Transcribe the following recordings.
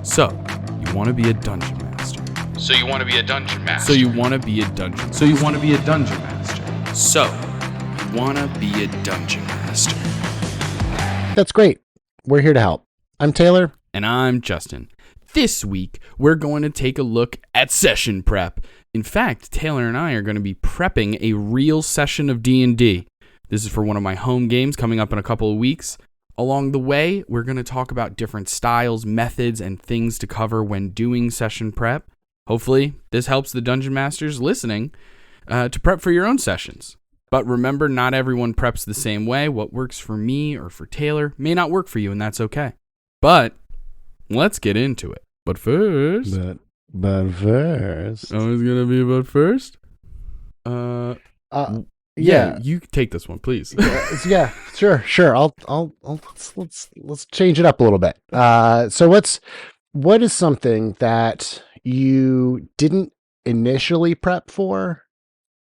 So, you want to be a dungeon master. So you want to be a dungeon master. So you want to be a dungeon. So you want to be a dungeon master. So, you want to be a dungeon master. That's great. We're here to help. I'm Taylor. And I'm Justin. This week, we're going to take a look at session prep. In fact, Taylor and I are going to be prepping a real session of D&D. This is for one of my home games coming up in a couple of weeks. Along the way, we're going to talk about different styles, methods, and things to cover when doing session prep. Hopefully, this helps the dungeon masters listening to prep for your own sessions. But remember, not everyone preps the same way. What works for me or for Taylor may not work for you, and that's okay. But let's get into it. But first... But first... Always going to be but first? Yeah, you take this one, please. Yeah, sure. I'll let's change it up a little bit. So what is something that you didn't initially prep for,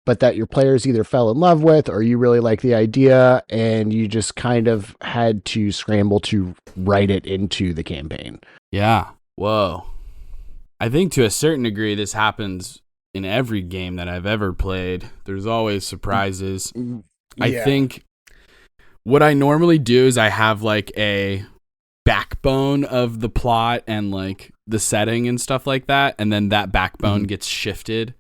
but that your players either fell in love with or you really like the idea and you just kind of had to scramble to write it into the campaign? Yeah. Whoa. I think to a certain degree this happens in every game that I've ever played. There's always surprises. Yeah. I think what I normally do is I have like a backbone of the plot and like the setting and stuff like that. And then that backbone gets shifted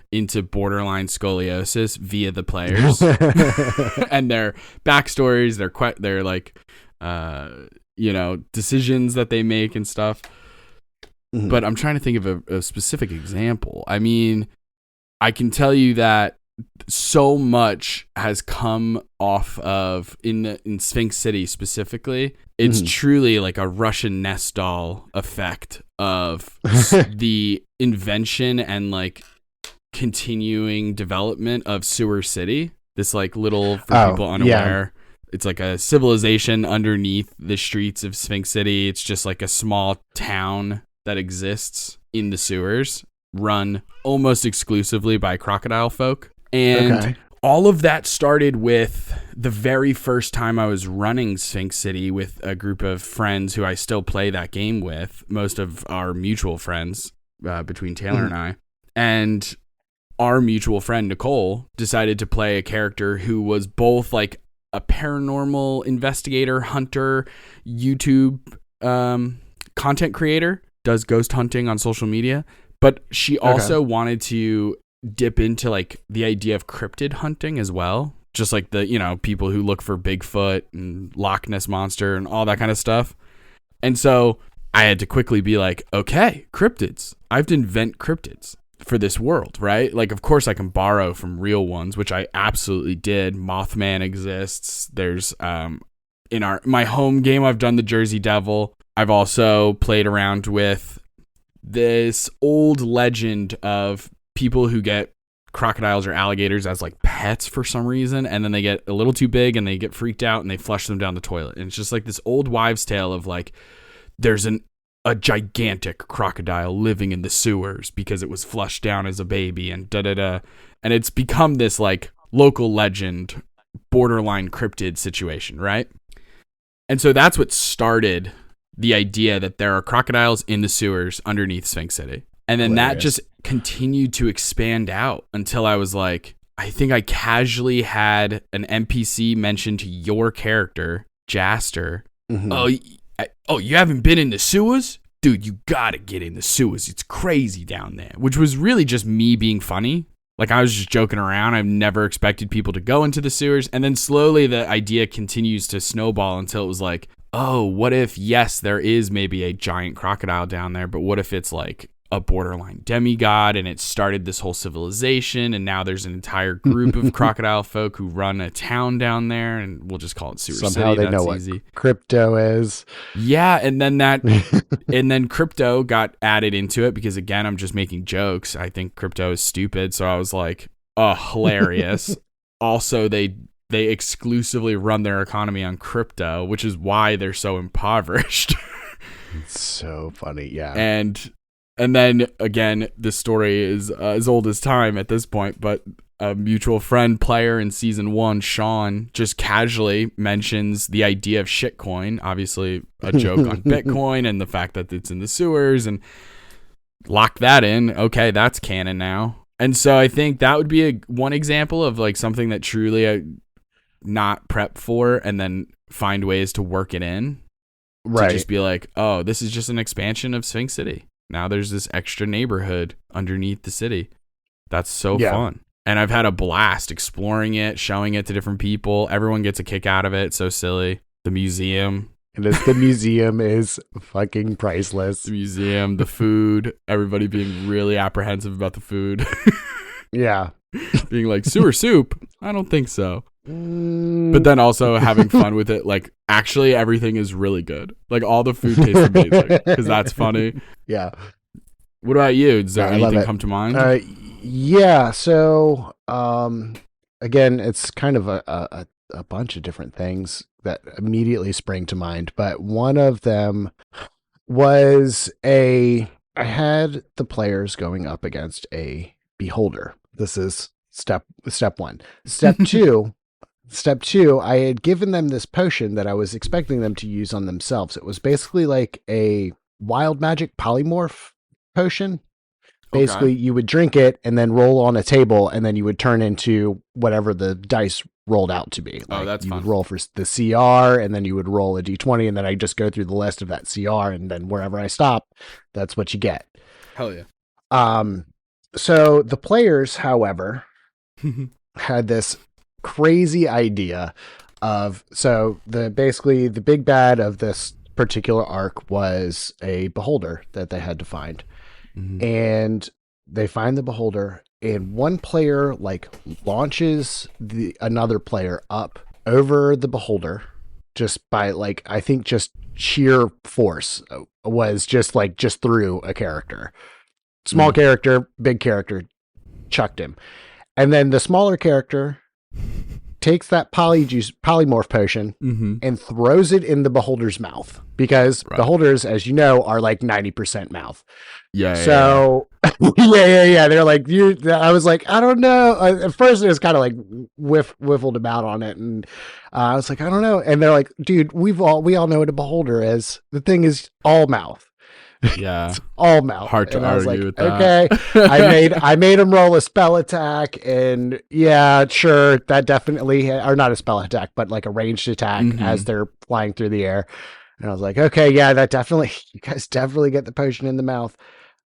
into borderline scoliosis via the players and their backstories, their like, decisions that they make and stuff. Mm-hmm. But I'm trying to think of a specific example. I mean, I can tell you that so much has come off of in Sphinx City specifically. It's truly like a Russian nest doll effect of the invention and like continuing development of Sewer City. This like little, for people unaware, it's like a civilization underneath the streets of Sphinx City. It's just like a small town that exists in the sewers, run almost exclusively by crocodile folk. And all of that started with the very first time I was running Sphinx City with a group of friends who I still play that game with, most of our mutual friends between Taylor and I. And our mutual friend, Nicole, decided to play a character who was both like a paranormal investigator, hunter, YouTube content creator, does ghost hunting on social media, but she also wanted to dip into like the idea of cryptid hunting as well. Just like the, people who look for Bigfoot and Loch Ness Monster and all that kind of stuff. And so I had to quickly be like, okay, cryptids. I have to invent cryptids for this world, right? Like, of course I can borrow from real ones, which I absolutely did. Mothman exists. There's, in my home game, I've done the Jersey Devil. I've also played around with this old legend of people who get crocodiles or alligators as like pets for some reason, and then they get a little too big and they get freaked out and they flush them down the toilet. And it's just like this old wives' tale of like, there's a gigantic crocodile living in the sewers because it was flushed down as a baby and da-da-da. And it's become this like local legend, borderline cryptid situation, right? And so that's what started the idea that there are crocodiles in the sewers underneath Sphinx City. And then that just continued to expand out until I was like, I think I casually had an NPC mention to your character, Jaster. Oh, you haven't been in the sewers? Dude, you gotta get in the sewers. It's crazy down there. Which was really just me being funny. Like, I was just joking around. I've never expected people to go into the sewers. And then slowly the idea continues to snowball until it was like, oh, what if, yes, there is maybe a giant crocodile down there, but what if it's like a borderline demigod and it started this whole civilization and now there's an entire group of crocodile folk who run a town down there and we'll just call it Sewer City. Somehow they know easy. What crypto is. Yeah, and then and then crypto got added into it because, again, I'm just making jokes. I think crypto is stupid, so I was like, oh, hilarious. Also, they exclusively run their economy on crypto, which is why they're so impoverished. It's so funny, yeah. And then, again, this story is as old as time at this point, but a mutual friend player in season 1, Sean, just casually mentions the idea of shitcoin, obviously a joke on Bitcoin and the fact that it's in the sewers, and lock that in. Okay, that's canon now. And so I think that would be one example of like something that truly I not prep for and then find ways to work it in. Right. To just be like, oh, this is just an expansion of Sphinx City. Now there's this extra neighborhood underneath the city. That's so fun. And I've had a blast exploring it, showing it to different people. Everyone gets a kick out of it. It's so silly. The museum. The museum is fucking priceless. The museum, the food, everybody being really apprehensive about the food. Yeah. Being like, sewer soup? I don't think so. But then also having fun with it. Like, actually, everything is really good. Like, all the food tastes amazing. Because that's funny. Yeah. What about you? Does there anything come to mind? Yeah. So, again, it's kind of a bunch of different things that immediately spring to mind. But one of them was I had the players going up against a beholder. This is step one. Step two, I had given them this potion that I was expecting them to use on themselves. It was basically like a wild magic polymorph potion. Basically, you would drink it and then roll on a table, and then you would turn into whatever the dice rolled out to be. Like, that's you fun. would roll for the CR, and then you would roll a d20, and then I just go through the list of that CR, and then wherever I stop, that's what you get. Hell yeah. So the players, however, had this crazy idea of, basically the big bad of this particular arc was a beholder that they had to find. And they find the beholder, and one player like launches another player up over the beholder just by like, I think just sheer force, was just through a character. Small character, big character, chucked him. And then the smaller character takes that polymorph potion and throws it in the beholder's mouth, because beholders, as you know, are like 90% mouth. Yeah. So yeah. They're like, I was like, I don't know. At first it was kind of like whiffled about on it. And I was like, I don't know. And they're like, dude, we all know what a beholder is. The thing is all mouth. Yeah. It's all mouth. Hard to and I was argue like, with that. Okay. I made him roll a spell attack, and yeah, sure, that definitely, or not a spell attack, but like a ranged attack as they're flying through the air. And I was like, okay, yeah, that definitely, you guys definitely get the potion in the mouth.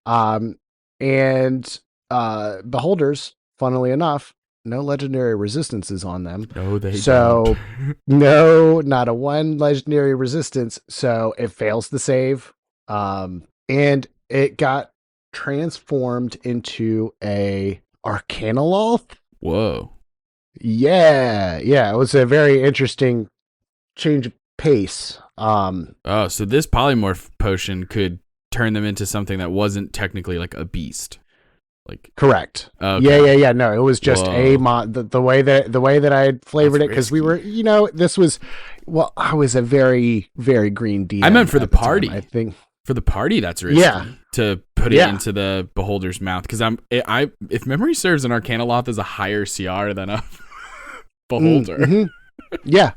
And beholders, funnily enough, no legendary resistances on them. No, they so don't. No, not a one legendary resistance. So it fails the save. And it got transformed into a Arcanoloth. Whoa. Yeah. It was a very interesting change of pace. So this polymorph potion could turn them into something that wasn't technically like a beast. Like, correct. Okay. Yeah. No, it was just the way that I had flavored it, because we were, this was, I was a very, very green DM. I meant for the party. I think for the party, that's risky. Yeah. To put it into the beholder's mouth, because if memory serves, an Arcanoloth is a higher CR than a beholder. Yeah.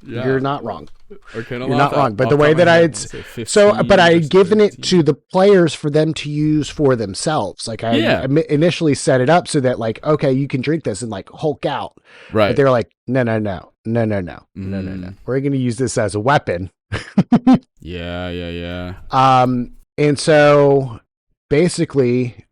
You're not wrong. You're not wrong. But the way that but I had given it to the players for them to use for themselves. Like I initially set it up so that like, okay, you can drink this and like Hulk out. Right. But they were like, no. We're going to use this as a weapon. Yeah. And so basically,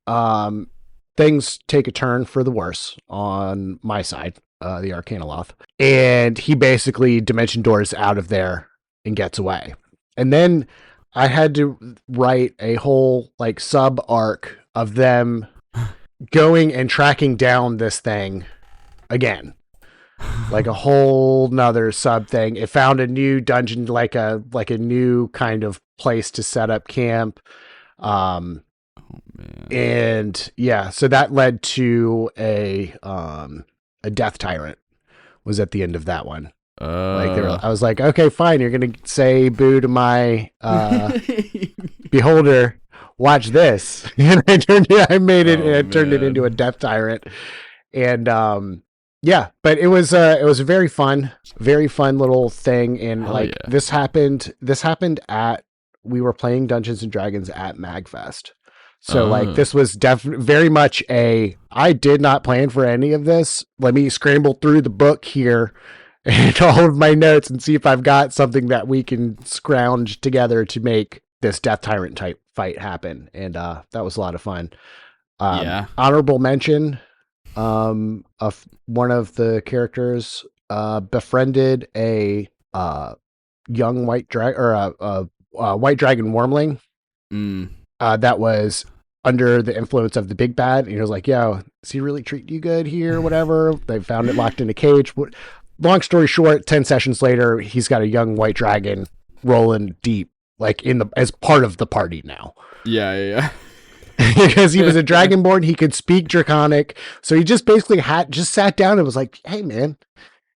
things take a turn for the worse on my side, the Arcanoloth. And he basically dimension doors out of there and gets away. And then I had to write a whole like sub arc of them going and tracking down this thing again. Like a whole nother sub thing. It found a new dungeon, like a new kind of place to set up camp. And yeah, so that led to a death tyrant was at the end of that one. I was like, okay, fine. You're going to say boo to my beholder. Watch this. And I turned it into a death tyrant. And yeah, but it was a very fun little thing. And Hell like yeah. this happened at, we were playing Dungeons and Dragons at MagFest. So like Oh. this was definitely very much I did not plan for any of this. Let me scramble through the book here and all of my notes and see if I've got something that we can scrounge together to make this Death Tyrant type fight happen. And that was a lot of fun. Yeah. Honorable mention, of one of the characters befriended a young white dragon, or a white dragon wormling that was under the influence of the big bad. And he was like, yo, is he really treating you good here? Whatever. They found it locked in a cage. Long story short, 10 sessions later, he's got a young white dragon rolling deep, like as part of the party now. Yeah. Because he was a dragonborn, he could speak Draconic, so he just basically just sat down and was like, "Hey, man,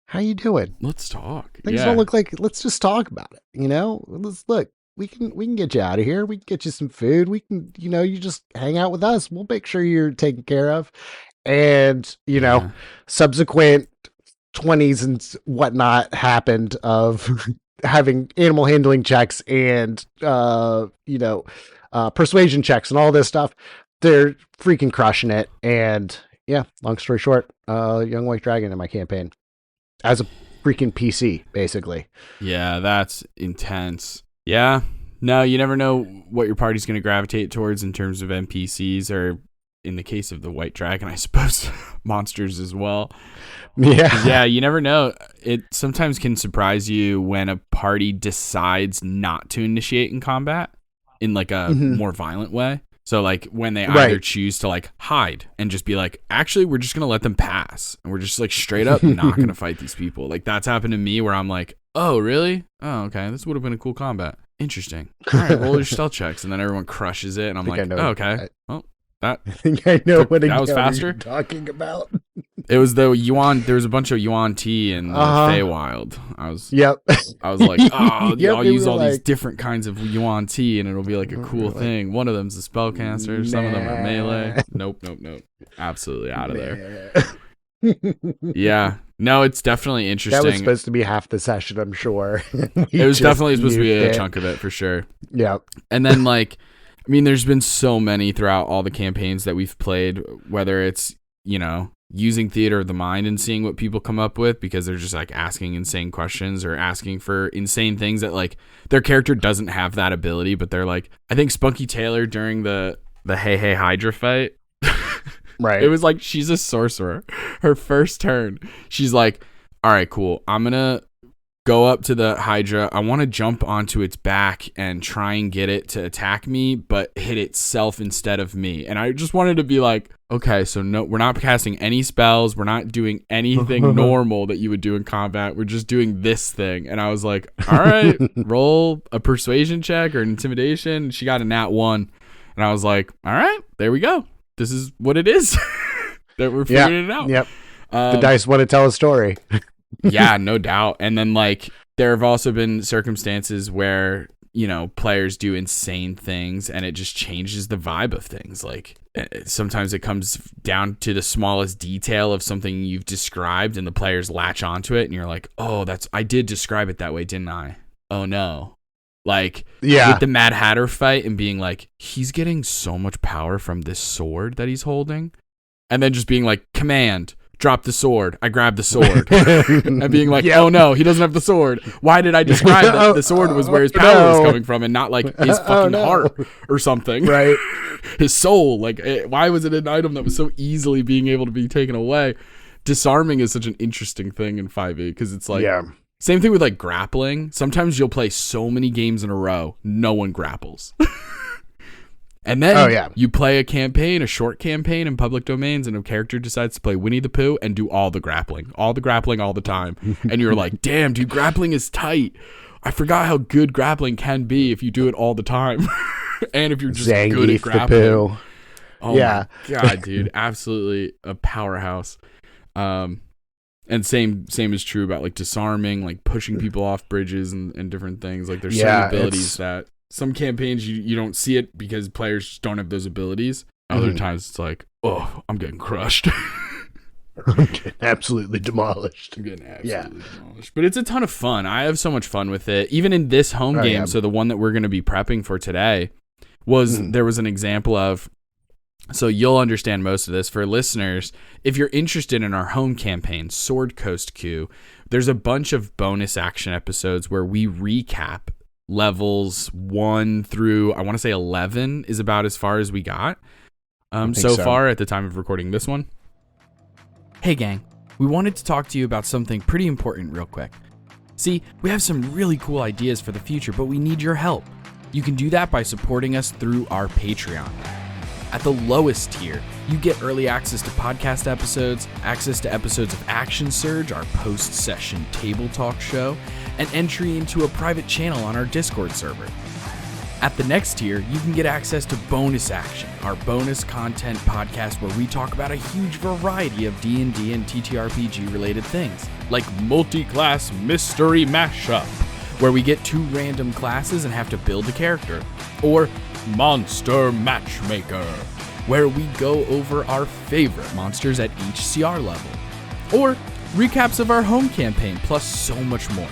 how you doing? Let's talk. Things don't look like. Let's just talk about it. Let's look. We can get you out of here. We can get you some food. We can, you just hang out with us. We'll make sure you're taken care of." And subsequent 20s and whatnot happened of having animal handling checks and persuasion checks and all this stuff. They're freaking crushing it. And yeah, long story short, young white dragon in my campaign as a freaking PC, basically. Yeah, that's intense. Yeah. No, you never know what your party's going to gravitate towards in terms of NPCs, or in the case of the white dragon, I suppose, monsters as well. Yeah, you never know. It sometimes can surprise you when a party decides not to initiate in combat in like a more violent way. So like when they either choose to like hide and just be like, actually, we're just going to let them pass. And we're just like straight up not going to fight these people. Like that's happened to me where I'm like, oh, really? Oh, okay. This would have been a cool combat. Interesting. All right, roll your stealth checks. And then everyone crushes it. And I'm like, oh, okay. Well, I think I know what that was faster. You're talking about. It was the Yuan. There was a bunch of Yuan tea in the Feywild. I was like, oh, I'll use all these different kinds of Yuan tea, and it'll be like a cool thing. One of them's a spellcaster. Some of them are melee. Nope. Absolutely out of there. Yeah. No, it's definitely interesting. That was supposed to be half the session, I'm sure. It was definitely supposed to be a chunk of it for sure. Yeah. And then like, I mean, there's been so many throughout all the campaigns that we've played, whether it's, using theater of the mind and seeing what people come up with because they're just like asking insane questions or asking for insane things that like their character doesn't have that ability, but they're like, I think Spunky Taylor during the Hey Hydra fight, right? It was like, she's a sorcerer. Her first turn, she's like, all right, cool. I'm going to go up to the Hydra. I want to jump onto its back and try and get it to attack me, but hit itself instead of me. And I just wanted to be like, okay, so no, we're not casting any spells. We're not doing anything normal that you would do in combat. We're just doing this thing. And I was like, all right, roll a persuasion check or an intimidation. She got a nat 1. And I was like, all right, there we go. This is what it is. That we're figuring it out. Yep. The dice want to tell a story. Yeah, no doubt. And then like there have also been circumstances where, players do insane things and it just changes the vibe of things. Like sometimes it comes down to the smallest detail of something you've described and the players latch onto it and you're like, oh, I did describe it that way, didn't I? Oh no. Like with the Mad Hatter fight and being like, he's getting so much power from this sword that he's holding. And then just being like, command, drop the sword. I grabbed the sword. And being like, oh no, he doesn't have the sword. Why did I describe that the sword was where his power was coming from and not like his fucking heart or something? Right. His soul. Like, why was it an item that was so easily being able to be taken away? Disarming is such an interesting thing in 5e because it's like, same thing with like grappling. Sometimes you'll play so many games in a row, no one grapples. And then you play a short campaign in public domains, and a character decides to play Winnie the Pooh and do all the grappling all the time. And you're like, damn, dude, grappling is tight. I forgot how good grappling can be if you do it all the time. And if you're just good at grappling. Oh my God, dude. Absolutely a powerhouse. And same is true about like disarming, like pushing people off bridges and different things. Like there's certain abilities that some campaigns you don't see it because players just don't have those abilities. Other times it's like, oh, I'm getting crushed. I'm getting absolutely demolished. I'm getting absolutely demolished. But it's a ton of fun. I have so much fun with it. Even in this home game, yeah. so the one that we're going to be prepping for today, there was an example of, so you'll understand most of this. For listeners, if you're interested in our home campaign, Sword Coast Q, there's a bunch of bonus action episodes where we recap levels 1 through, I want to say 11 is about as far as we got so far at the time of recording this one. Hey gang, we wanted to talk to you about something pretty important real quick. See, we have some really cool ideas for the future, but we need your help. You can do that by supporting us through our Patreon. At the lowest tier, you get early access to podcast episodes, access to episodes of Action Surge, our post-session table talk show, and entry into a private channel on our Discord server. At the next tier, you can get access to Bonus Action, our bonus content podcast where we talk about a huge variety of D&D and TTRPG related things, like multi-class mystery mashup, where we get 2 random classes and have to build a character, or Monster Matchmaker, where we go over our favorite monsters at each CR level, or recaps of our home campaign, plus so much more.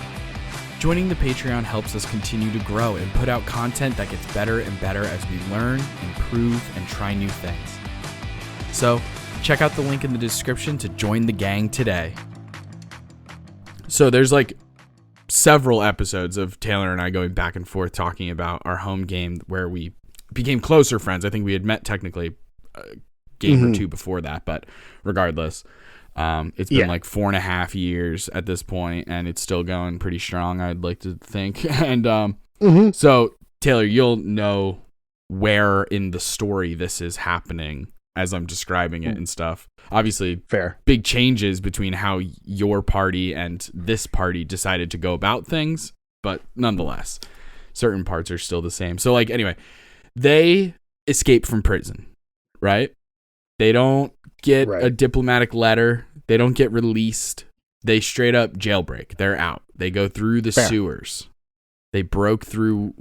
Joining the Patreon helps us continue to grow and put out content that gets better and better as we learn, improve, and try new things. So, check out the link in the description to join the gang today. So there's like several episodes of Taylor and I going back and forth talking about our home game where we became closer friends. I think we had met technically a game or two before that, but regardless, it's been like 4.5 years at this point, and it's still going pretty strong, I'd like to think. And so Taylor, you'll know where in the story this is happening as I'm describing it and stuff. Obviously, fair. Big changes between how your party and this party decided to go about things, but nonetheless, certain parts are still the same. So, like, anyway, they escape from prison, right? They don't get a diplomatic letter. They don't get released. They straight up jailbreak. They're out. They go through the sewers. They broke through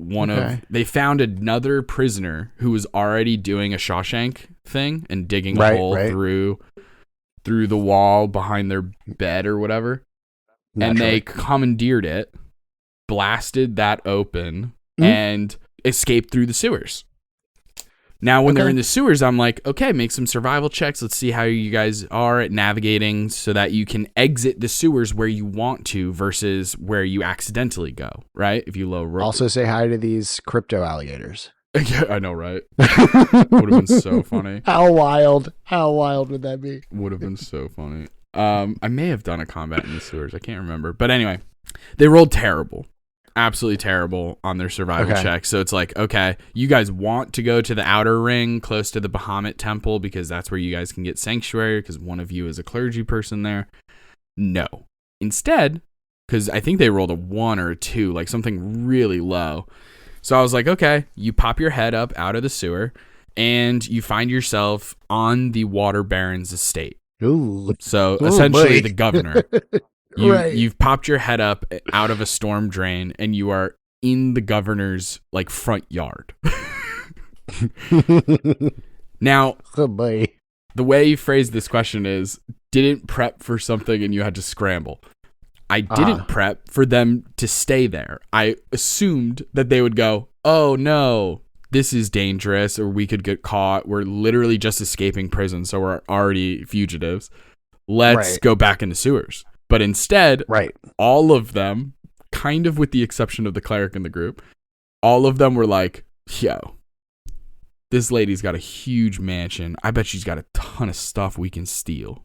they found another prisoner who was already doing a Shawshank thing and digging a hole through the wall behind their bed or whatever. Naturally. And they commandeered it, blasted that open, and escaped through the sewers. Now, when they're in the sewers, I'm like, okay, make some survival checks. Let's see how you guys are at navigating so that you can exit the sewers where you want to versus where you accidentally go, right? If you low roll. Also say hi to these crypto alligators. Yeah, I know, right? Would have been so funny. How wild would that be? Would have been so funny. I may have done a combat in the sewers. I can't remember. But anyway, they rolled terrible. Absolutely terrible on their survival check. So it's like, okay, you guys want to go to the outer ring close to the Bahamut temple because that's where you guys can get sanctuary because one of you is a clergy person there. No. Instead, because I think they rolled a 1 or a 2, like something really low. So I was like, okay, you pop your head up out of the sewer and you find yourself on the Water Baron's estate. Ooh. So essentially the governor. You've popped your head up out of a storm drain and you are in the governor's like front yard. Now, the way you phrased this question is didn't prep for something and you had to scramble. I didn't prep for them to stay there. I assumed that they would go, oh no, this is dangerous or we could get caught. We're literally just escaping prison, so we're already fugitives. Let's go back in the sewers. But instead, all of them, kind of with the exception of the cleric in the group, all of them were like, yo, this lady's got a huge mansion. I bet she's got a ton of stuff we can steal.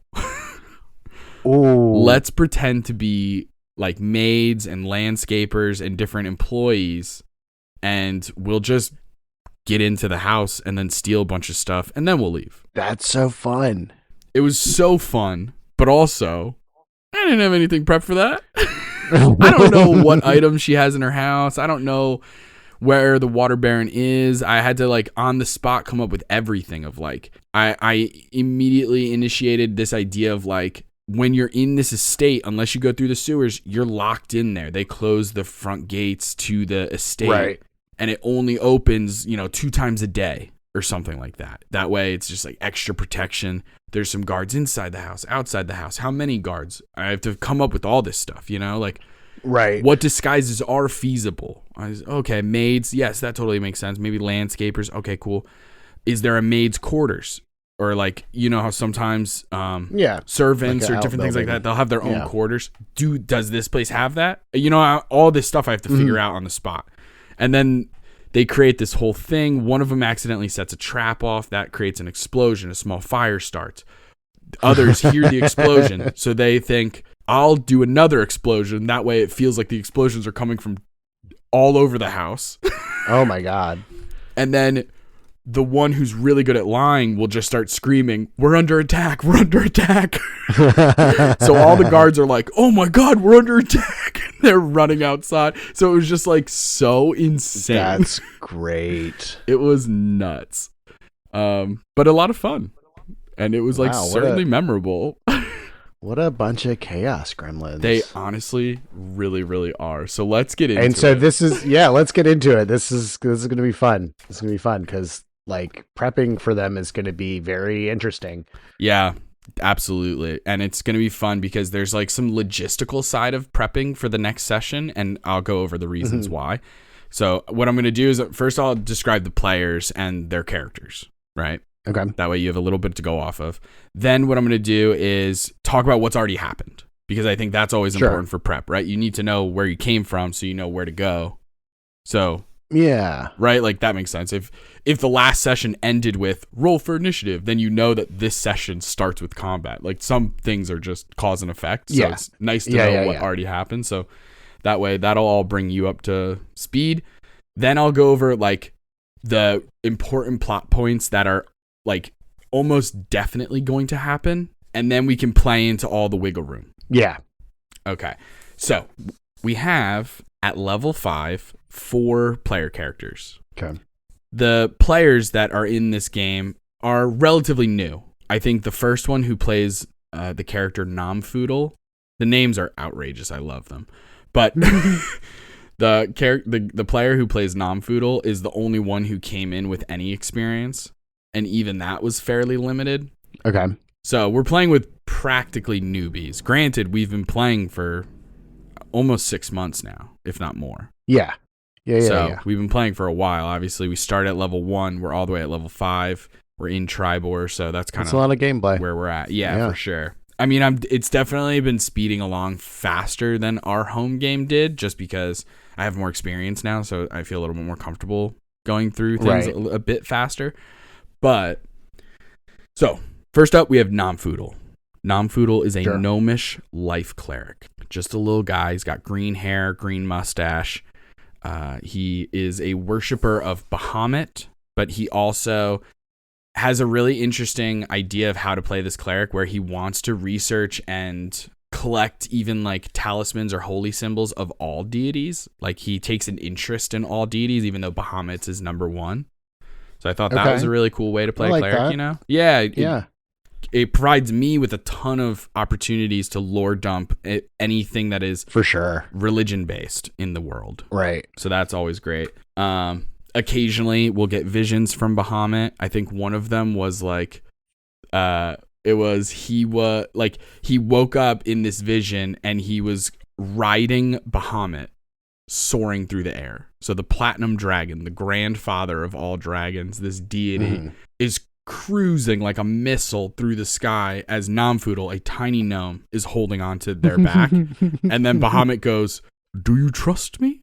Let's pretend to be like maids and landscapers and different employees, and we'll just get into the house and then steal a bunch of stuff, and then we'll leave. That's so fun. It was so fun, but also I didn't have anything prepped for that. I don't know what items she has in her house. I don't know where the Water Baron is. I had to like on the spot come up with everything of like, I immediately initiated this idea of like, when you're in this estate, unless you go through the sewers, you're locked in there. They close the front gates to the estate and it only opens, 2 times a day. or something like that. That way it's just like extra protection. There's some guards inside the house, outside the house. How many guards? I have to come up with all this stuff, like Right. what disguises are feasible. Okay, maids. Yes, that totally makes sense. Maybe landscapers. Okay, cool. Is there a maid's quarters? Or like, how sometimes servants like or different things like that, they'll have their own quarters. Does this place have that? All this stuff I have to figure out on the spot. And then they create this whole thing. One of them accidentally sets a trap off. That creates an explosion. A small fire starts. Others hear the explosion. So they think, I'll do another explosion. That way it feels like the explosions are coming from all over the house. Oh, my God. And then the one who's really good at lying will just start screaming, we're under attack, we're under attack. So all the guards are like, oh my God, we're under attack. They're running outside. So it was just like so insane. That's great. It was nuts. But a lot of fun. And it was certainly memorable. What a bunch of chaos gremlins. They honestly really, really are. So let's get into it. And so this is, let's get into it. This is going to be fun. This is going to be fun because like prepping for them is going to be very interesting. Yeah, absolutely. And it's going to be fun because there's like some logistical side of prepping for the next session. And I'll go over the reasons why. So what I'm going to do is first I'll describe the players and their characters, right? Okay. That way you have a little bit to go off of. Then what I'm going to do is talk about what's already happened because I think that's always important for prep, right? You need to know where you came from so you know where to go. So, yeah. Right? Like that makes sense. If the last session ended with roll for initiative, then you know that this session starts with combat. Like some things are just cause and effect. So it's nice to know what already happened. So that way that'll all bring you up to speed. Then I'll go over like the important plot points that are like almost definitely going to happen. And then we can play into all the wiggle room. Yeah. Okay. So we have at level 5, 4 player characters. Okay. The players that are in this game are relatively new. I think the first one who plays the character Namfoodle, the names are outrageous. I love them. But the player who plays Namfoodle is the only one who came in with any experience. And even that was fairly limited. Okay. So we're playing with practically newbies. Granted, we've been playing for almost 6 months now, if not more. Yeah. So we've been playing for a while. Obviously, we started at level 1. We're all the way at level 5. We're in Tribor, so that's kind of a lot of gameplay where we're at. Yeah, for sure. I mean, it's definitely been speeding along faster than our home game did, just because I have more experience now, so I feel a little bit more comfortable going through things a bit faster. But so first up, we have Namfoodle. Namfoodle is a gnomish life cleric. Just a little guy. He's got green hair, green mustache. He is a worshiper of Bahamut, but he also has a really interesting idea of how to play this cleric where he wants to research and collect even like talismans or holy symbols of all deities. Like he takes an interest in all deities, even though Bahamut's is number 1. So I thought that was a really cool way to play a cleric, that. Yeah. It provides me with a ton of opportunities to lore dump anything that is for sure religion based in the world. Right. So that's always great. Occasionally we'll get visions from Bahamut. I think one of them was like, he woke up in this vision and he was riding Bahamut soaring through the air. So the platinum dragon, the grandfather of all dragons, this deity is cruising like a missile through the sky as Namfoodle, a tiny gnome, is holding onto their back. And then Bahamut goes, "Do you trust me?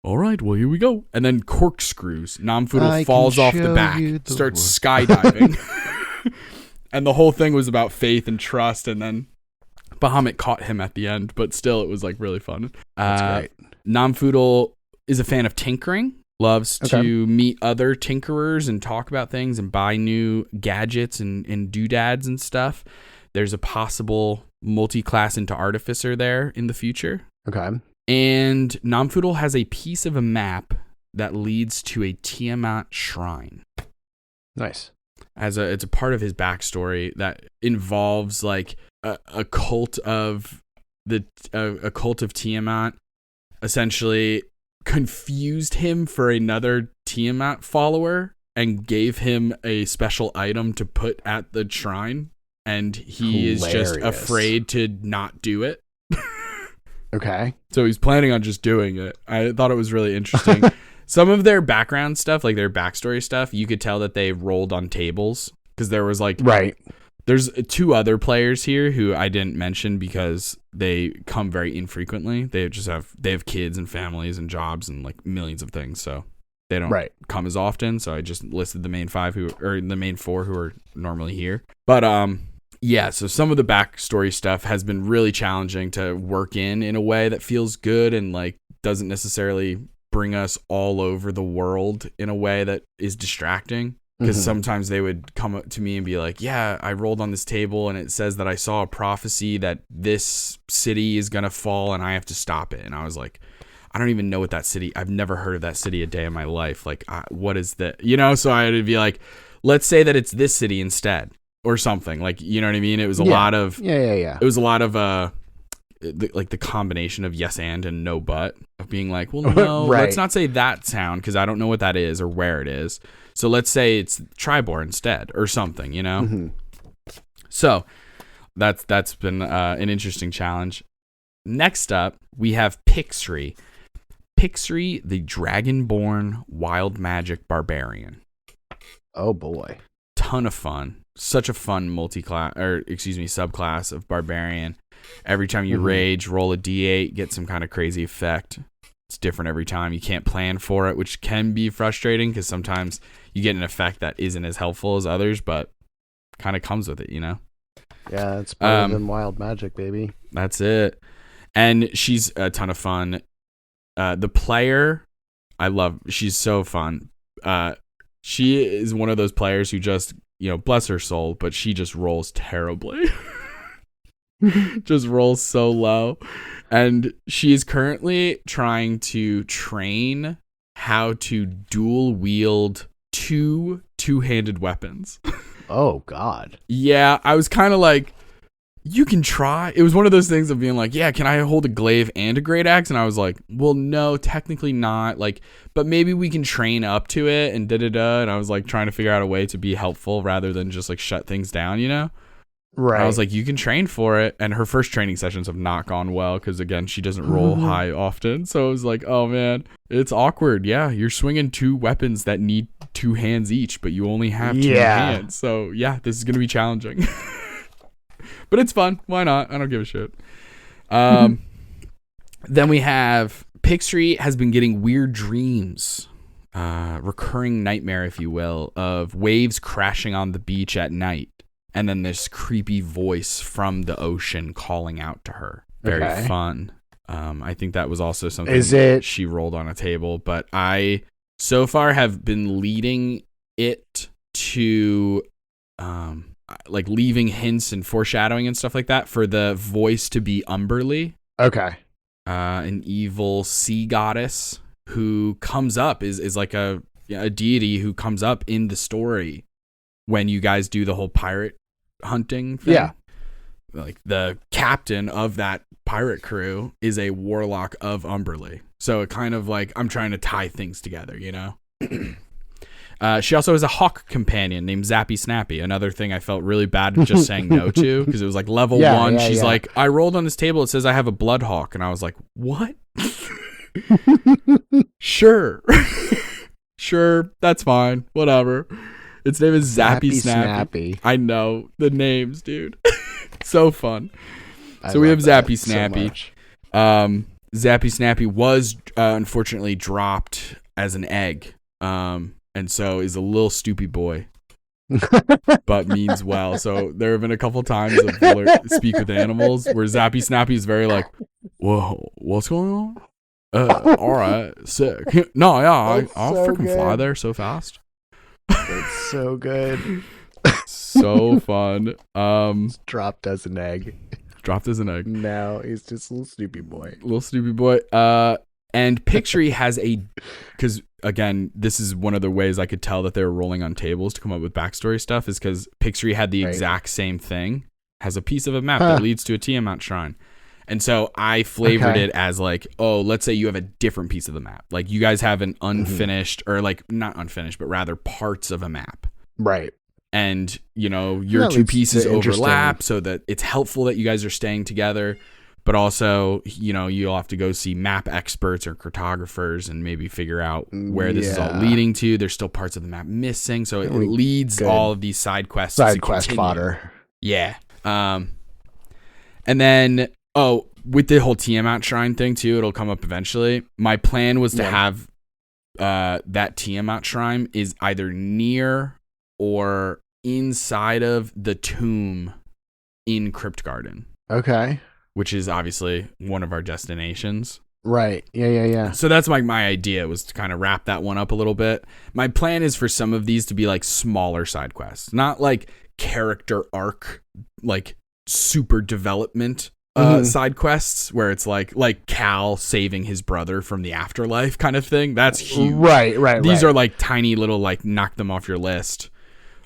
All right, well, here we go." And then corkscrews. Namfoodle falls off the back, starts skydiving. And the whole thing was about faith and trust. And then Bahamut caught him at the end, but still, it was like really fun. That's great. Namfoodle is a fan of tinkering, loves to meet other tinkerers and talk about things and buy new gadgets and doodads and stuff. There's a possible multi-class into artificer there in the future. Okay. And Namfoodle has a piece of a map that leads to a Tiamat shrine. Nice. It's a part of his backstory that involves like a cult of Tiamat essentially confused him for another Tiamat follower and gave him a special item to put at the shrine, and he is just afraid to not do it. Okay. So he's planning on just doing it. I thought it was really interesting. Some of their background stuff, like their backstory stuff, you could tell that they rolled on tables, because there was like, right. There's 2 other players here who I didn't mention because they come very infrequently. They have kids and families and jobs and like millions of things, so they don't come as often. So I just listed the main 4 who are normally here. But yeah, so some of the backstory stuff has been really challenging to work in a way that feels good and like doesn't necessarily bring us all over the world in a way that is distracting. Because sometimes they would come up to me and be like, yeah, I rolled on this table and it says that I saw a prophecy that this city is going to fall and I have to stop it. And I was like, I don't even know what that city, I've never heard of that city a day in my life. Like, what is that? You know, so I had to be like, let's say that it's this city instead. Or something, like, you know what I mean? It was a lot of It was a lot of the combination of yes and no but, of being like, well, no, let's not say that sound because I don't know what that is or where it is. So let's say it's Tribor instead or something, you know. So that's been an interesting challenge. Next up, we have Pixri. Pixri, the Dragonborn Wild Magic Barbarian. Oh boy, ton of fun. Such a fun subclass of barbarian. Every time you rage, roll a d8, get some kind of crazy effect. It's different every time. You can't plan for it, which can be frustrating because sometimes you get an effect that isn't as helpful as others, but kind of comes with it, you know? Yeah, it's better than wild magic, baby. That's it. And she's a ton of fun. The player, she's so fun. She is one of those players who just, bless her soul, but she just rolls terribly. Just rolls so low. And she is currently trying to train how to dual wield 2 two-handed weapons. Oh, God. Yeah, I was kind of like, you can try. It was one of those things of being like, yeah, can I hold a glaive and a great axe? And I was like, well, no, technically not. Like, but maybe we can train up to it and da-da-da. And I was like trying to figure out a way to be helpful rather than just like shut things down, you know? Right. And I was like, you can train for it. And her first training sessions have not gone well because, again, she doesn't roll high often. So I was like, oh, man, it's awkward. Yeah, you're swinging 2 weapons that need 2 hands each, but you only have 2 hands. So, yeah, this is going to be challenging. But it's fun. Why not? I don't give a shit. Then we have Pixri has been getting weird dreams, recurring nightmare, if you will, of waves crashing on the beach at night. And then this creepy voice from the ocean calling out to her. Very fun. I think that was also something she rolled on a table. But I, so far, have been leading it to... like leaving hints and foreshadowing and stuff like that for the voice to be Umberly. Okay. An evil sea goddess who comes up is like a deity who comes up in the story when you guys do the whole pirate hunting thing. Yeah. Like the captain of that pirate crew is a warlock of Umberly. So it kind of like I'm trying to tie things together, you know? She also has a hawk companion named Zappy Snappy. Another thing I felt really bad just saying no to because it was like level 1. She's like, I rolled on this table. It says I have a blood hawk. And I was like, what? Sure. Sure. That's fine. Whatever. Its name is Zappy Snappy. I know the names, dude. So fun. So we have Zappy Snappy. So Zappy Snappy was unfortunately dropped as an egg. And so is a little stoopy boy, but means well. So there have been a couple times of Speak with Animals where Zappy Snappy is very like, whoa, what's going on? All right, sick. No, yeah, I'll so freaking fly there so fast. It's so good. So fun. Dropped as an egg. Dropped as an egg. No, he's just a little stoopy boy. Little stoopy boy. And Pixri has because again, this is one of the ways I could tell that they were rolling on tables to come up with backstory stuff is because Pixri had the exact same thing, has a piece of a map that leads to a Tiamat shrine. And so I flavored it as like, oh, let's say you have a different piece of the map. Like you guys have an unfinished or like not unfinished, but rather parts of a map. Right. And, you know, your two pieces overlap so that it's helpful that you guys are staying together. But also, you know, you'll have to go see map experts or cartographers and maybe figure out where this is all leading to. There's still parts of the map missing. So it leads all of these side quests. Side quest fodder. Yeah. And then, with the whole Tiamat shrine thing too, it'll come up eventually. My plan was to have that Tiamat shrine is either near or inside of the tomb in Crypt Garden. Okay. Which is obviously one of our destinations. Right. Yeah. So that's like my idea was to kind of wrap that one up a little bit. My plan is for some of these to be like smaller side quests, not like character arc, like super development side quests where it's like Cal saving his brother from the afterlife kind of thing. That's huge. Right. These are like tiny little like knock them off your list.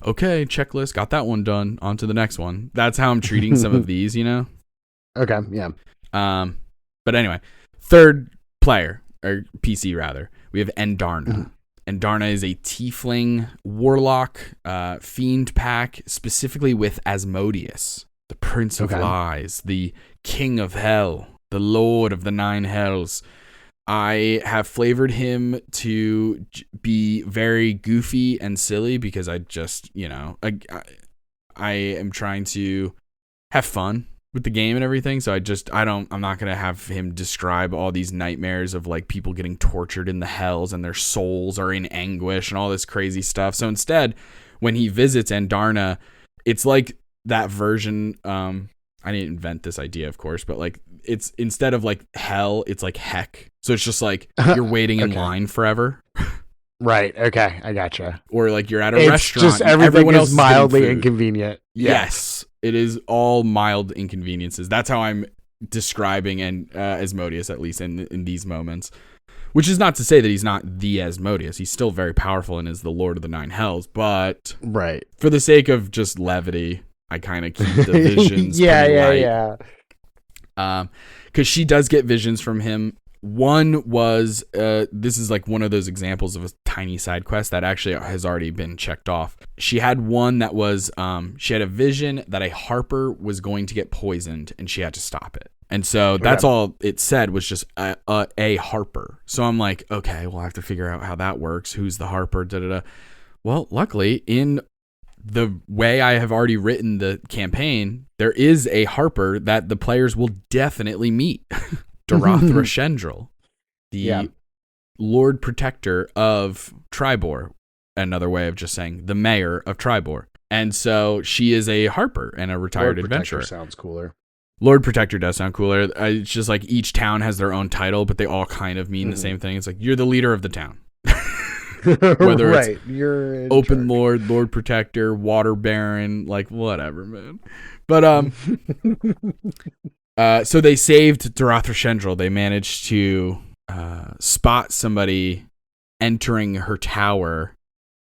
Okay, checklist, got that one done. On to the next one. That's how I'm treating some of these, you know? Okay, yeah. But anyway, third player, or PC rather, we have Endarna. Endarna is a tiefling warlock fiend pack, specifically with Asmodeus, the Prince of Lies, the King of Hell, the Lord of the Nine Hells. I have flavored him to be very goofy and silly because I just, you know, I am trying to have fun with the game and everything. So I'm not going to have him describe all these nightmares of like people getting tortured in the hells and their souls are in anguish and all this crazy stuff. So instead, when he visits Endarna, it's like that version. I didn't invent this idea, of course, but like it's instead of like hell, it's like heck. So it's just like you're waiting in line forever. Right. Okay. I gotcha. Or like you're at a restaurant. Just everyone else is mildly inconvenient. Yeah. Yes. It is all mild inconveniences. That's how I'm describing Asmodeus, at least in these moments. Which is not to say that he's not the Asmodeus. He's still very powerful and is the Lord of the Nine Hells. But for the sake of just levity, I kind of keep the visions Yeah. Because she does get visions from him. One was, this is like one of those examples of a tiny side quest that actually has already been checked off. She had one that was, she had a vision that a harper was going to get poisoned and she had to stop it. And so that's all it said was just a harper. So I'm like, okay, we'll have to figure out how that works. Who's the harper? Da-da-da. Well, luckily, in the way I have already written the campaign, there is a harper that the players will definitely meet. Darathra Shendril, the Lord Protector of Tribor. Another way of just saying the mayor of Tribor. And so she is a harper and a retired adventurer. Sounds cooler. Lord Protector does sound cooler. It's just like each town has their own title, but they all kind of mean the same thing. It's like you're the leader of the town. Whether it's you're Open Lord, Lord Protector, Water Baron, like whatever, man. But so they saved Darathra Shendril. They managed to spot somebody entering her tower.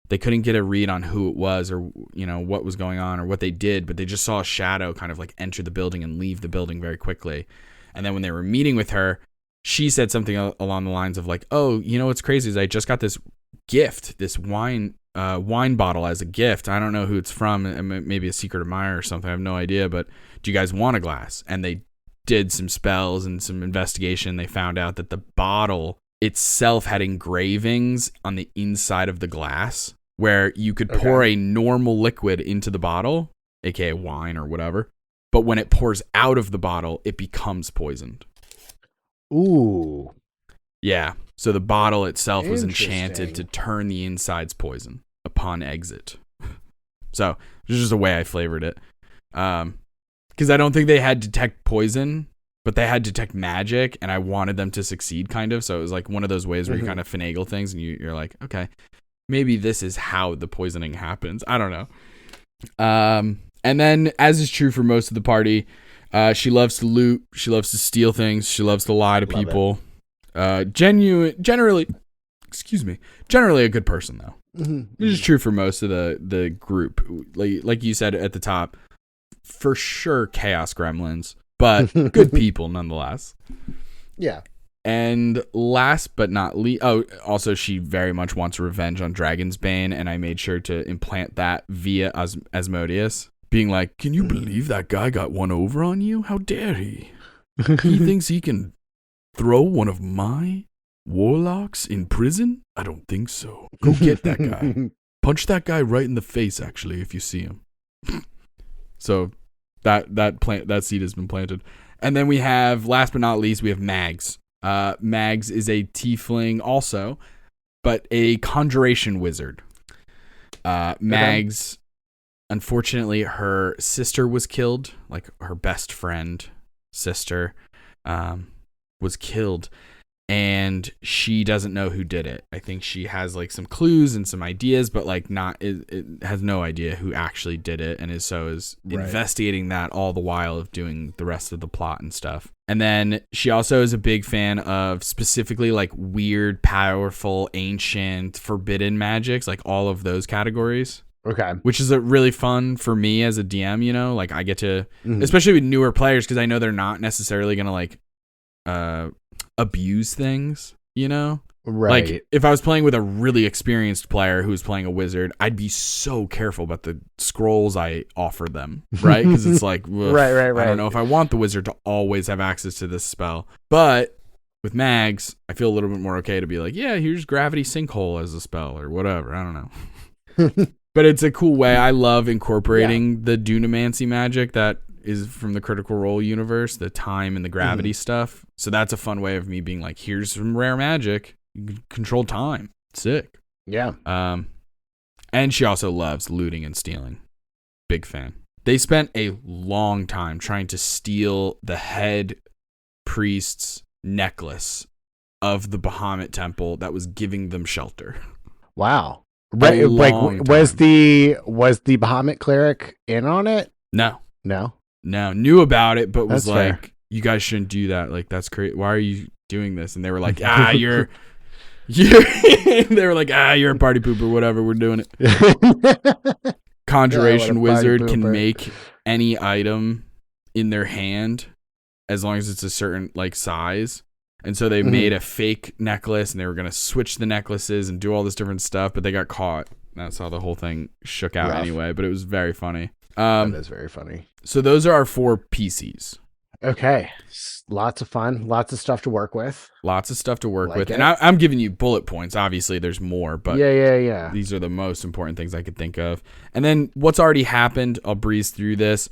They couldn't get a read on who it was or, you know, what was going on or what they did, but they just saw a shadow kind of like enter the building and leave the building very quickly. And then when they were meeting with her, she said something along the lines of like, oh, you know what's crazy is I just got this gift, this wine bottle as a gift. I don't know who it's from. Maybe a secret admirer or something. I have no idea, but do you guys want a glass? And they did some spells and some investigation. They found out that the bottle itself had engravings on the inside of the glass where you could pour a normal liquid into the bottle, aka wine or whatever, but when it pours out of the bottle, it becomes poisoned. Ooh. Yeah. So the bottle itself was enchanted to turn the insides poison upon exit. So this is just a way I flavored it. Because I don't think they had detect poison, but they had detect magic, and I wanted them to succeed, kind of. So it was like one of those ways where you kind of finagle things, and you're like, okay, maybe this is how the poisoning happens. I don't know. And then, as is true for most of the party, she loves to loot, she loves to steal things, she loves to lie to people. Generally a good person, though. This is true for most of the group. Like you said at the top, for sure, chaos gremlins. but good people nonetheless. Yeah. And last but not least, also she very much wants revenge on Dragonsbane, and I made sure to implant that via Asmodeus, being like, "Can you believe that guy got one over on you? How dare he? He thinks he can throw one of my warlocks in prison? I don't think so. Go get that guy. Punch that guy right in the face, actually, if you see him." So that seed has been planted. And then we have, last but not least, we have Mags. Mags is a tiefling also, but a conjuration wizard. Mags, unfortunately, her sister was killed, like her best friend sister was killed, and she doesn't know who did it. I think she has like some clues and some ideas, but like it has no idea who actually did it, and is investigating that all the while of doing the rest of the plot and stuff. And then she also is a big fan of specifically like weird, powerful, ancient, forbidden magics, like all of those categories. Okay. Which is really fun for me as a DM, you know, like I get to, especially with newer players, because I know they're not necessarily going to like abuse things, you know? Right. Like if I was playing with a really experienced player who was playing a wizard, I'd be so careful about the scrolls I offer them, right? Because it's like, right. I don't know if I want the wizard to always have access to this spell. But with Mags, I feel a little bit more okay to be like, yeah, here's Gravity Sinkhole as a spell or whatever. I don't know. But it's a cool way. I love incorporating the Dunamancy magic that is from the Critical Role universe, the time and the gravity stuff. So that's a fun way of me being like, here's some rare magic. You can control time. Sick. Yeah. And she also loves looting and stealing. Big fan. They spent a long time trying to steal the head priest's necklace of the Bahamut temple that was giving them shelter. Wow. Right, like was the Bahamut cleric in on it? No. Knew about it, but was That's like, fair. You guys shouldn't do that. Like, that's crazy. Why are you doing this? And they were like, you're they were like, you're a party pooper, whatever, we're doing it. Conjuration wizard can make any item in their hand as long as it's a certain like size. And so they made a fake necklace, and they were going to switch the necklaces and do all this different stuff, but they got caught. That's how the whole thing shook out anyway, but it was very funny. That is very funny. So those are our 4 PCs. Okay. Lots of fun. Lots of stuff to work with. And I'm giving you bullet points. Obviously, there's more, but yeah. These are the most important things I could think of. And then what's already happened, I'll breeze through this.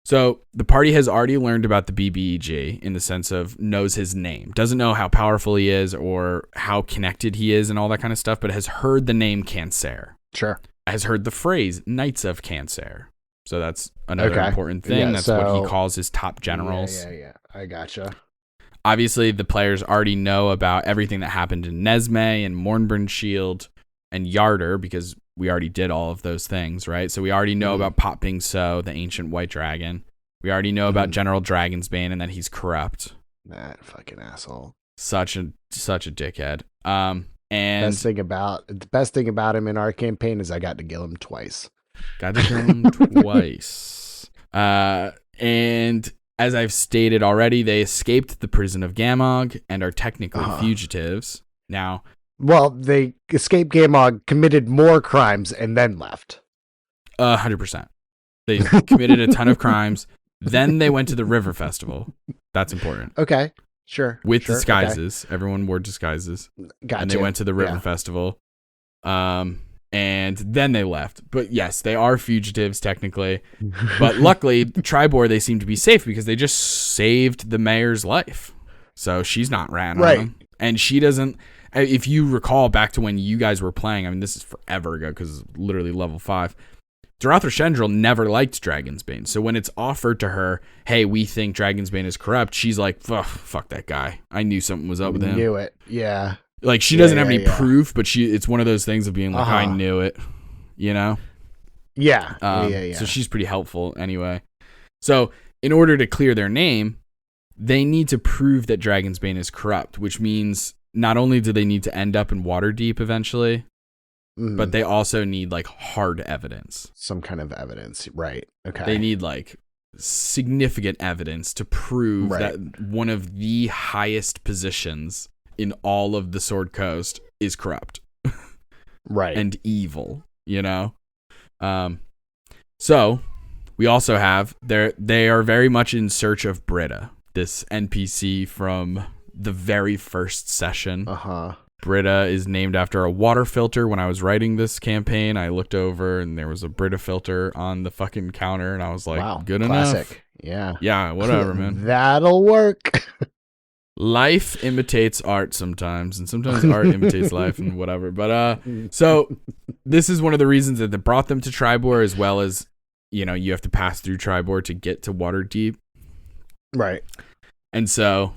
So the party has already learned about the BBEG in the sense of knows his name. Doesn't know how powerful he is or how connected he is and all that kind of stuff, but has heard the name Cancer. Sure. Has heard the phrase Knights of Cancer. So that's another important thing. Yeah, that's what he calls his top generals. Yeah. I gotcha. Obviously, the players already know about everything that happened in Nesme and Mornburn Shield and Yarder because we already did all of those things, right? So we already know about Pop Bing So, the ancient white dragon. We already know about General Dragonsbane and that he's corrupt. That fucking asshole. Such a dickhead. And the best thing about him in our campaign is I got to kill him twice. Got to kill him twice. And as I've stated already, they escaped the prison of Gamog and are technically fugitives. Now, well, they escaped Gamog, committed more crimes, and then left. 100%. They committed a ton of crimes. Then they went to the River Festival. That's important. Okay, sure. With disguises. Okay. Everyone wore disguises. Gotcha. And they went to the River Festival. And then they left. But yes, they are fugitives technically. But luckily, Tribor, they seem to be safe because they just saved the mayor's life. So she's not ran on them. And she doesn't... If you recall back to when you guys were playing, I mean, this is forever ago because it's literally level 5. Durathra Shendril never liked Dragonsbane. So when it's offered to her, hey, we think Dragonsbane is corrupt, she's like, fuck that guy. I knew something was up with him. Knew it. Yeah. Like, she doesn't have any proof, but it's one of those things of being like, I knew it, you know? Yeah. So she's pretty helpful anyway. So in order to clear their name, they need to prove that Dragonsbane is corrupt, which means not only do they need to end up in Waterdeep eventually, but they also need like hard evidence. Some kind of evidence. Right. Okay. They need like significant evidence to prove Right. that one of the highest positions in all of the Sword Coast is corrupt. Right. And evil, you know? So we also have they are very much in search of Britta, this NPC from the very first session. Britta is named after a water filter. When I was writing this campaign, I looked over and there was a Britta filter on the fucking counter, and I was like, wow, good classic. enough. Yeah. Yeah, whatever, man. That'll work. Life imitates art sometimes, and sometimes art imitates life and whatever. But so this is one of the reasons that they brought them to Tribor, as well as, you know, you have to pass through Tribor to get to Waterdeep. Right. And so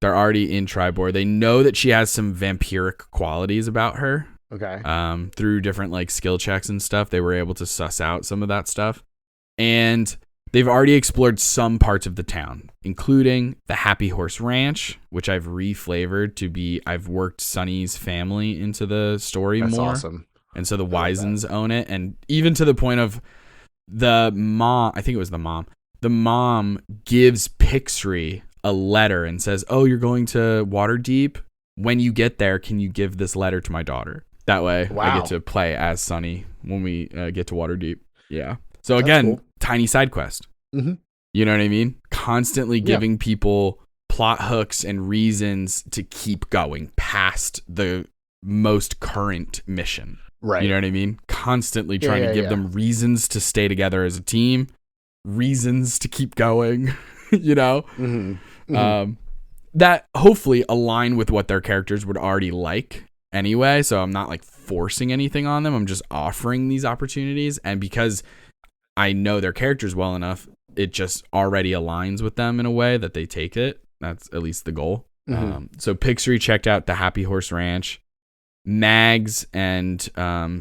they're already in Tribor. They know that she has some vampiric qualities about her. Okay. Through different like skill checks and stuff, they were able to suss out some of that stuff. And they've already explored some parts of the town, including the Happy Horse Ranch, which I've reflavored to be, I've worked Sunny's family into the story more. That's awesome. And so the Wisens own it. And even to the point of the mom, I think it was the mom gives Pixri a letter and says, oh, you're going to Waterdeep. When you get there, can you give this letter to my daughter? That way I get to play as Sunny when we get to Waterdeep. Yeah. So again, tiny side quest. Mm-hmm. You know what I mean? Constantly giving people plot hooks and reasons to keep going past the most current mission. Right. You know what I mean? Constantly trying to give them reasons to stay together as a team, reasons to keep going, you know? Mm-hmm. Mm-hmm. That hopefully align with what their characters would already like anyway. So I'm not like forcing anything on them. I'm just offering these opportunities. And because I know their characters well enough, it just already aligns with them in a way that they take it. That's at least the goal. Mm-hmm. So Pixri checked out the Happy Horse Ranch. Mags and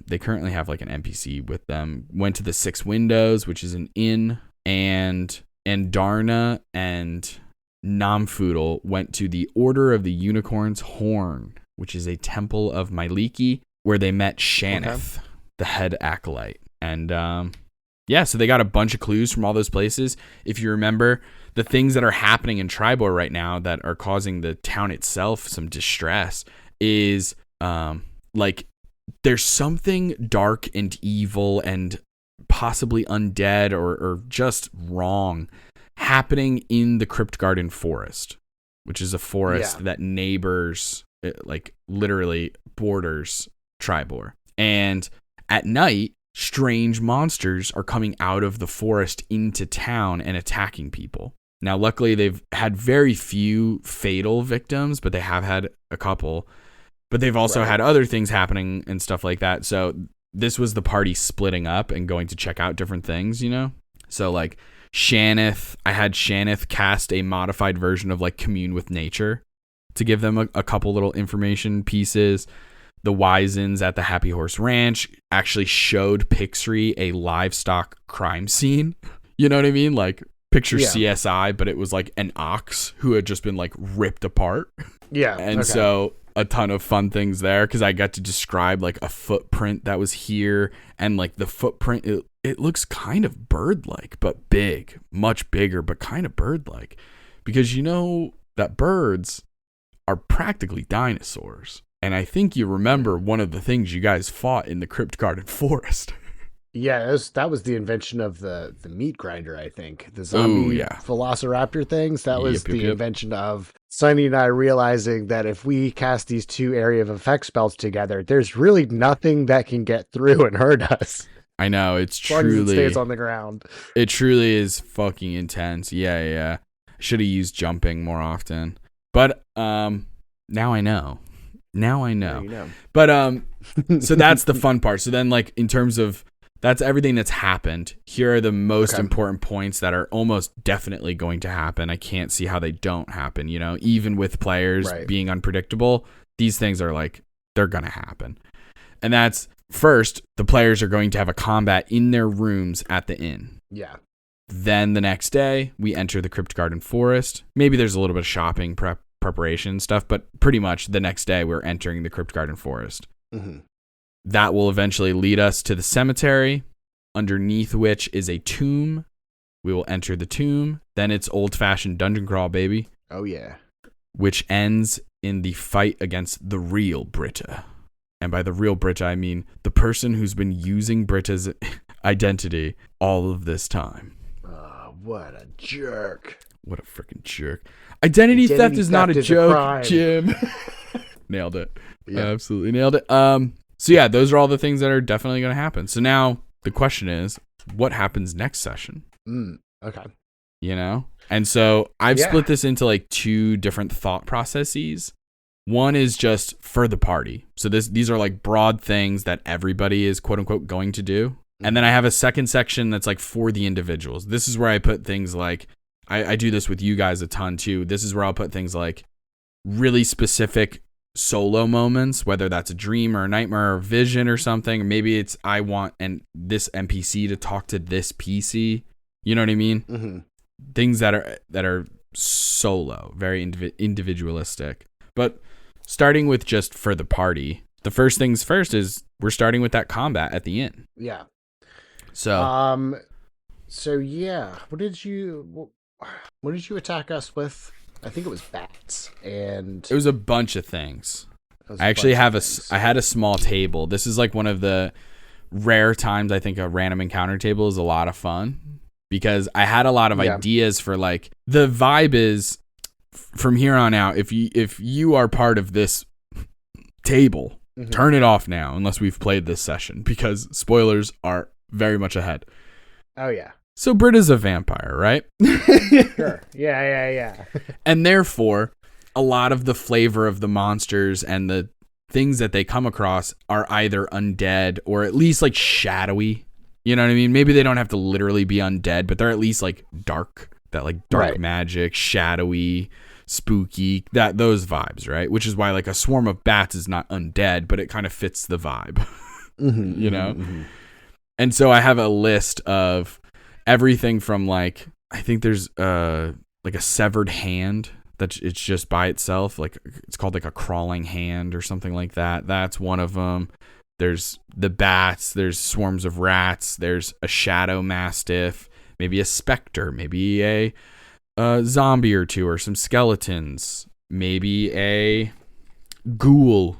they currently have like an NPC with them. Went to the Six Windows, which is an inn, and Darna and Namfoodle went to the Order of the Unicorn's Horn, which is a temple of Myliki, where they met Shaneth, the head acolyte. And so they got a bunch of clues from all those places. If you remember, the things that are happening in Tribor right now that are causing the town itself some distress is like there's something dark and evil and possibly undead or just wrong happening in the Crypt Garden Forest, which is a forest that neighbors, like literally borders Tribor. And at night, strange monsters are coming out of the forest into town and attacking people. Now, luckily, they've had very few fatal victims, but they have had a couple. But they've also had other things happening and stuff like that. So this was the party splitting up and going to check out different things, you know? So like Shaneth, I had Shaneth cast a modified version of like Commune with Nature to give them a couple little information pieces. The Wisens at the Happy Horse Ranch actually showed Pixri a livestock crime scene. You know what I mean? Like picture CSI, but it was like an ox who had just been like ripped apart. Yeah. And so a ton of fun things there because I got to describe like a footprint that was here, and like the footprint, it looks kind of bird-like, but big, much bigger, but kind of bird-like, because you know that birds are practically dinosaurs. And I think you remember one of the things you guys fought in the Crypt Garden Forest. Yeah, that was the invention of the meat grinder, I think. The zombie velociraptor things. That was the invention of Sunny and I realizing that if we cast these two area of effect spells together, there's really nothing that can get through and hurt us. I know, it's as long as it stays on the ground. It truly is fucking intense. Yeah. Should have used jumping more often. But now I know. Now I know. You know. But so that's the fun part. So then like in terms of that's everything that's happened. Here are the most important points that are almost definitely going to happen. I can't see how they don't happen, you know, even with players being unpredictable. These things are like, they're going to happen. And that's first, the players are going to have a combat in their rooms at the inn. Yeah. Then the next day, we enter the Crypt Garden Forest. Maybe there's a little bit of shopping preparation stuff, but pretty much the next day we're entering the Crypt Garden Forest. Mm-hmm. That will eventually lead us to the cemetery, underneath which is a tomb We will enter the tomb. Then it's old-fashioned dungeon crawl, baby. Oh, yeah. Which ends in the fight against the real Britta. And by the real Britta, I mean the person who's been using Britta's identity all of this time. Oh, what a jerk. What a freaking jerk. Identity theft is not a joke, Jim. Nailed it. Yeah. Absolutely nailed it. So yeah, those are all the things that are definitely going to happen. So now the question is, what happens next session? Okay. You know? And so I've split this into like 2 different thought processes. One is just for the party. So these are like broad things that everybody is quote unquote going to do. And then I have a second section that's like for the individuals. This is where I put things like, I do this with you guys a ton too. This is where I'll put things like really specific solo moments, whether that's a dream or a nightmare or a vision or something. Or maybe it's I want this NPC to talk to this PC. You know what I mean? Mm-hmm. Things that are solo, very individualistic. But starting with just for the party, the first things first is we're starting with that combat at the inn. Yeah. So yeah, what did you attack us with? I think it was bats, and it was a bunch of things. I actually I had a small table. This is like one of the rare times I think a random encounter table is a lot of fun because I had a lot of ideas for like the vibe is from here on out. If you are part of this table, turn it off now unless we've played this session because spoilers are very much ahead. Oh yeah. So Britta's a vampire, right? Sure. Yeah. And therefore, a lot of the flavor of the monsters and the things that they come across are either undead or at least like shadowy. You know what I mean? Maybe they don't have to literally be undead, but they're at least like dark, that like dark magic, shadowy, spooky, those vibes, right? Which is why like a swarm of bats is not undead, but it kind of fits the vibe, you know? Mm-hmm. And so I have a list of everything from like, I think there's like a severed hand that it's just by itself. Like it's called like a crawling hand or something like that. That's one of them. There's the bats, there's swarms of rats, there's a shadow mastiff, maybe a specter, maybe a zombie or 2 or some skeletons, maybe a ghoul,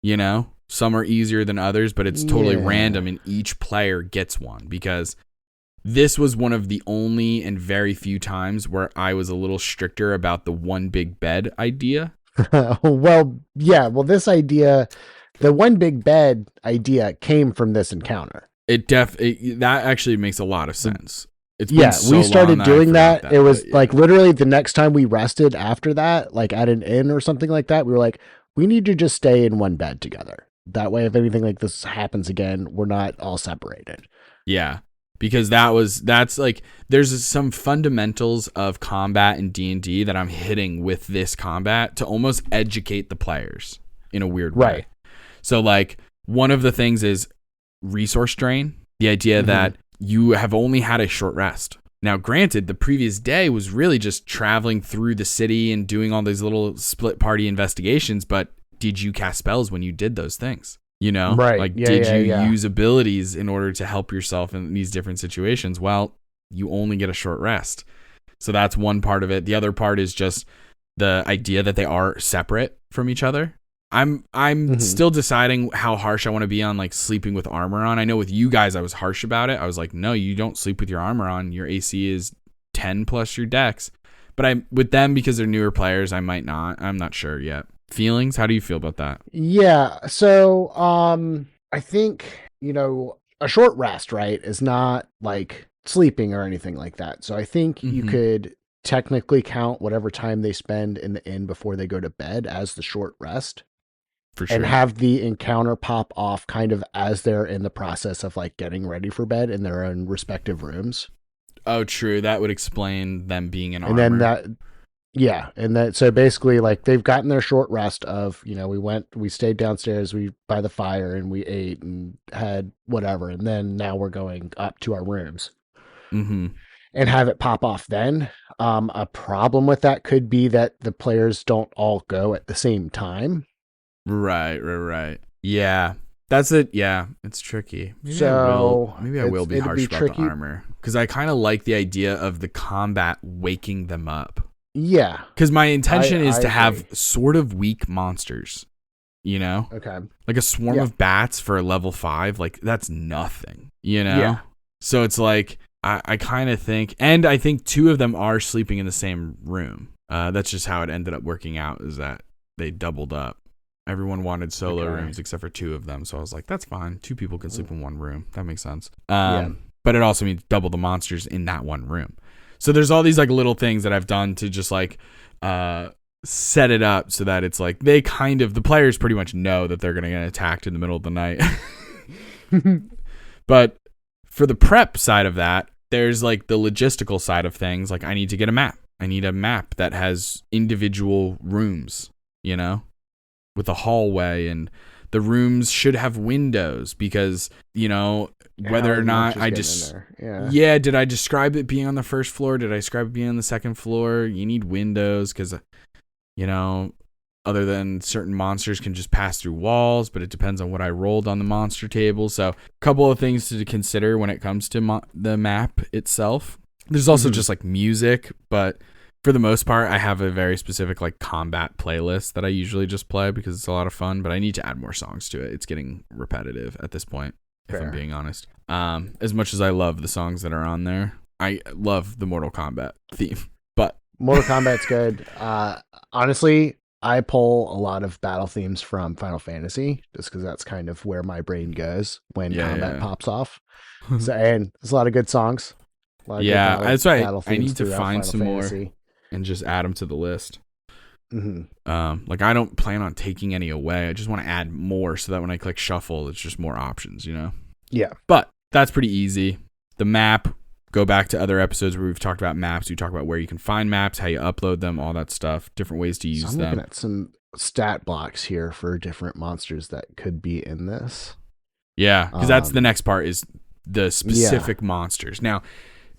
you know? Some are easier than others, but it's totally random and each player gets one because this was one of the only and very few times where I was a little stricter about the one big bed idea. Well, this idea, the one big bed idea came from this encounter. That actually makes a lot of sense. We started doing that. It was like literally the next time we rested after that, like at an inn or something like that, we were like, we need to just stay in one bed together. That way, if anything like this happens again, we're not all separated. Yeah. Because that's like, there's some fundamentals of combat in D&D that I'm hitting with this combat to almost educate the players in a weird way. Right. So like one of the things is resource drain, the idea that you have only had a short rest. Now, granted, the previous day was really just traveling through the city and doing all these little split party investigations, but did you cast spells when you did those things? You know, right? Like, did you use abilities in order to help yourself in these different situations? Well, you only get a short rest. So that's one part of it. The other part is just the idea that they are separate from each other. I'm still deciding how harsh I want to be on like sleeping with armor on. I know with you guys, I was harsh about it. I was like, no, you don't sleep with your armor on. Your AC is 10 plus your dex. But with them, because they're newer players, I might not. I'm not sure yet. Feelings? How do you feel about that? Yeah. So, I think, a short rest, right, is not like sleeping or anything like that. So I think you could technically count whatever time they spend in the inn before they go to bed as the short rest. For sure. And have the encounter pop off kind of as they're in the process of like getting ready for bed in their own respective rooms. Oh, true. That would explain them being in armor. And then so basically like they've gotten their short rest of, we stayed downstairs, by the fire and we ate and had whatever. And then now we're going up to our rooms and have it pop off then. A problem with that could be that the players don't all go at the same time. Right. Yeah. That's it. Yeah, it's tricky. Maybe I will be harsh about the armor because I kind of like the idea of the combat waking them up. Yeah, because my intention is to have sort of weak monsters. You know, okay, like a swarm of bats for a level 5. Like that's nothing. You know, yeah. So it's like I kind of think, and I think 2 of them are sleeping in the same room. That's just how it ended up working out. Is that they doubled up. Everyone wanted solo rooms except for 2 of them. So I was like, that's fine. 2 people can sleep in one room. That makes sense. But it also means double the monsters in that one room. So there's all these like little things that I've done to just like set it up so that it's like the players pretty much know that they're going to get attacked in the middle of the night. But for the prep side of that, there's like the logistical side of things. Like I need to get a map. I need a map that has individual rooms, you know? With a hallway, and the rooms should have windows because, you know, whether or not I just, did I describe it being on the first floor? Did I describe it being on the second floor? You need windows because, you know, other than certain monsters can just pass through walls, but it depends on what I rolled on the monster table. So a couple of things to consider when it comes to the map itself. There's also just like music, but for the most part, I have a very specific like combat playlist that I usually just play because it's a lot of fun, but I need to add more songs to it. It's getting repetitive at this point, if I'm being honest. As much as I love the songs that are on there, I love the Mortal Kombat theme, but Mortal Kombat's good. Honestly, I pull a lot of battle themes from Final Fantasy just because that's kind of where my brain goes when combat pops off. So, and there's a lot of good songs. That's right. I need to find some more and just add them to the list. Like I don't plan on taking any away. I just want to add more so that when I click shuffle, it's just more options, you know? Yeah. But that's pretty easy. The map, go back to other episodes where we've talked about maps. We talk about where you can find maps, how you upload them, all that stuff, different ways to use them. I'm looking at some stat blocks here for different monsters that could be in this. Yeah, because that's the next part is the specific monsters. Now,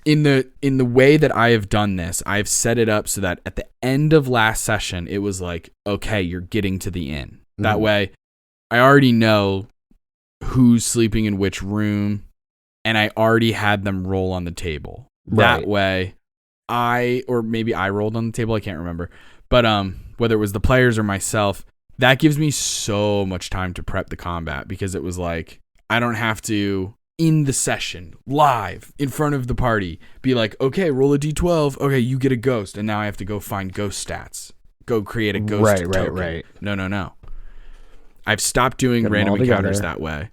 in the way that I have done this, I've set it up so that at the end of last session, it was like, okay, you're getting to the inn. That way, I already know who's sleeping in which room, and I already had them roll on the table. Right. That way, or maybe I rolled on the table, I can't remember. But whether it was the players or myself, that gives me so much time to prep the combat because it was like, I don't have to, in the session, live, in front of the party, be like, okay, roll a d12. Okay, you get a ghost. And now I have to go find ghost stats. Go create a ghost token. Right. No. I've stopped doing random encounters that way.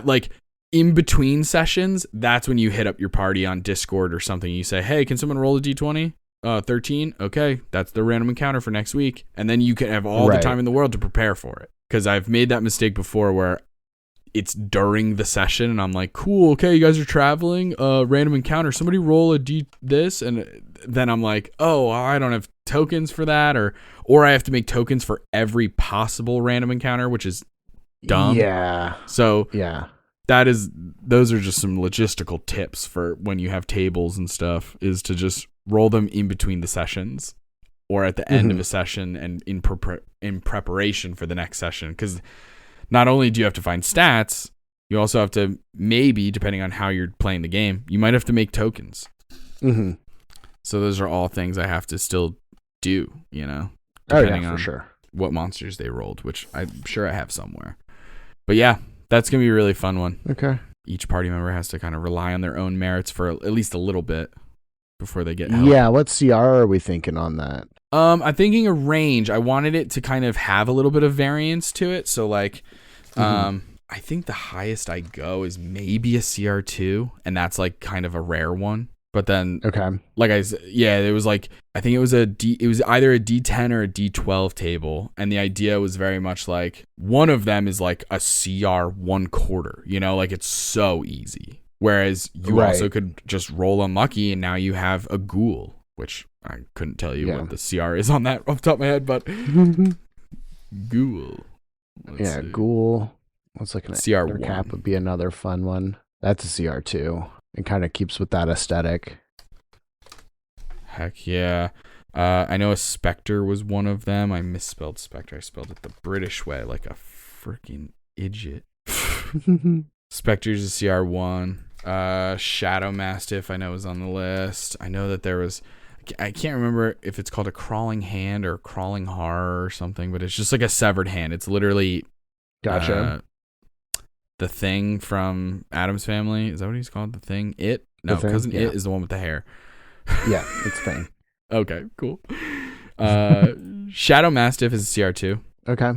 Like, in between sessions, that's when you hit up your party on Discord or something. You say, hey, can someone roll a d20? 13? Okay, that's the random encounter for next week. And then you can have all the time in the world to prepare for it. Because I've made that mistake before where it's during the session and I'm like, cool, okay, you guys are traveling, random encounter, somebody roll a d this, and then I'm like, oh, I don't have tokens for that, or I have to make tokens for every possible random encounter, which is dumb. So those are just some logistical tips for when you have tables and stuff, is to just roll them in between the sessions or at the end of a session and in preparation for the next session, because not only do you have to find stats, you also have to, maybe, depending on how you're playing the game, you might have to make tokens. So those are all things I have to still do, you know, depending on what monsters they rolled, which I'm sure I have somewhere. But yeah, that's going to be a really fun one. Okay. Each party member has to kind of rely on their own merits for at least a little bit before they get help. Yeah, what CR are we thinking on that? I'm thinking a range. I wanted it to kind of have a little bit of variance to it. So like, I think the highest I go is maybe a CR2, and that's like kind of a rare one. But then, like it was like, I think it was either a D10 or a D12 table. And the idea was very much like, one of them is like a CR 1/4, you know, like it's so easy. Whereas you also could just roll unlucky and now you have a ghoul, which I couldn't tell you what the CR is on that off the top of my head, but ghoul. Let's see. Ghoul. Let's look at CR1. Cap would be another fun one. That's a CR2. It kind of keeps with that aesthetic. Heck yeah. I know a Spectre was one of them. I misspelled Spectre. I spelled it the British way, like a freaking Idiot. Spectre's a CR1. Shadow Mastiff I know is on the list. I know that there was, I can't remember if it's called a crawling hand or crawling horror or something, but it's just like a severed hand. It's literally Gotcha. The Thing from Addams Family. Is that what he's called? The Thing? It? No, The Thing? Cousin Yeah. It is the one with the hair. Yeah, it's Thing. Okay, cool. Shadow Mastiff is a CR2. Okay.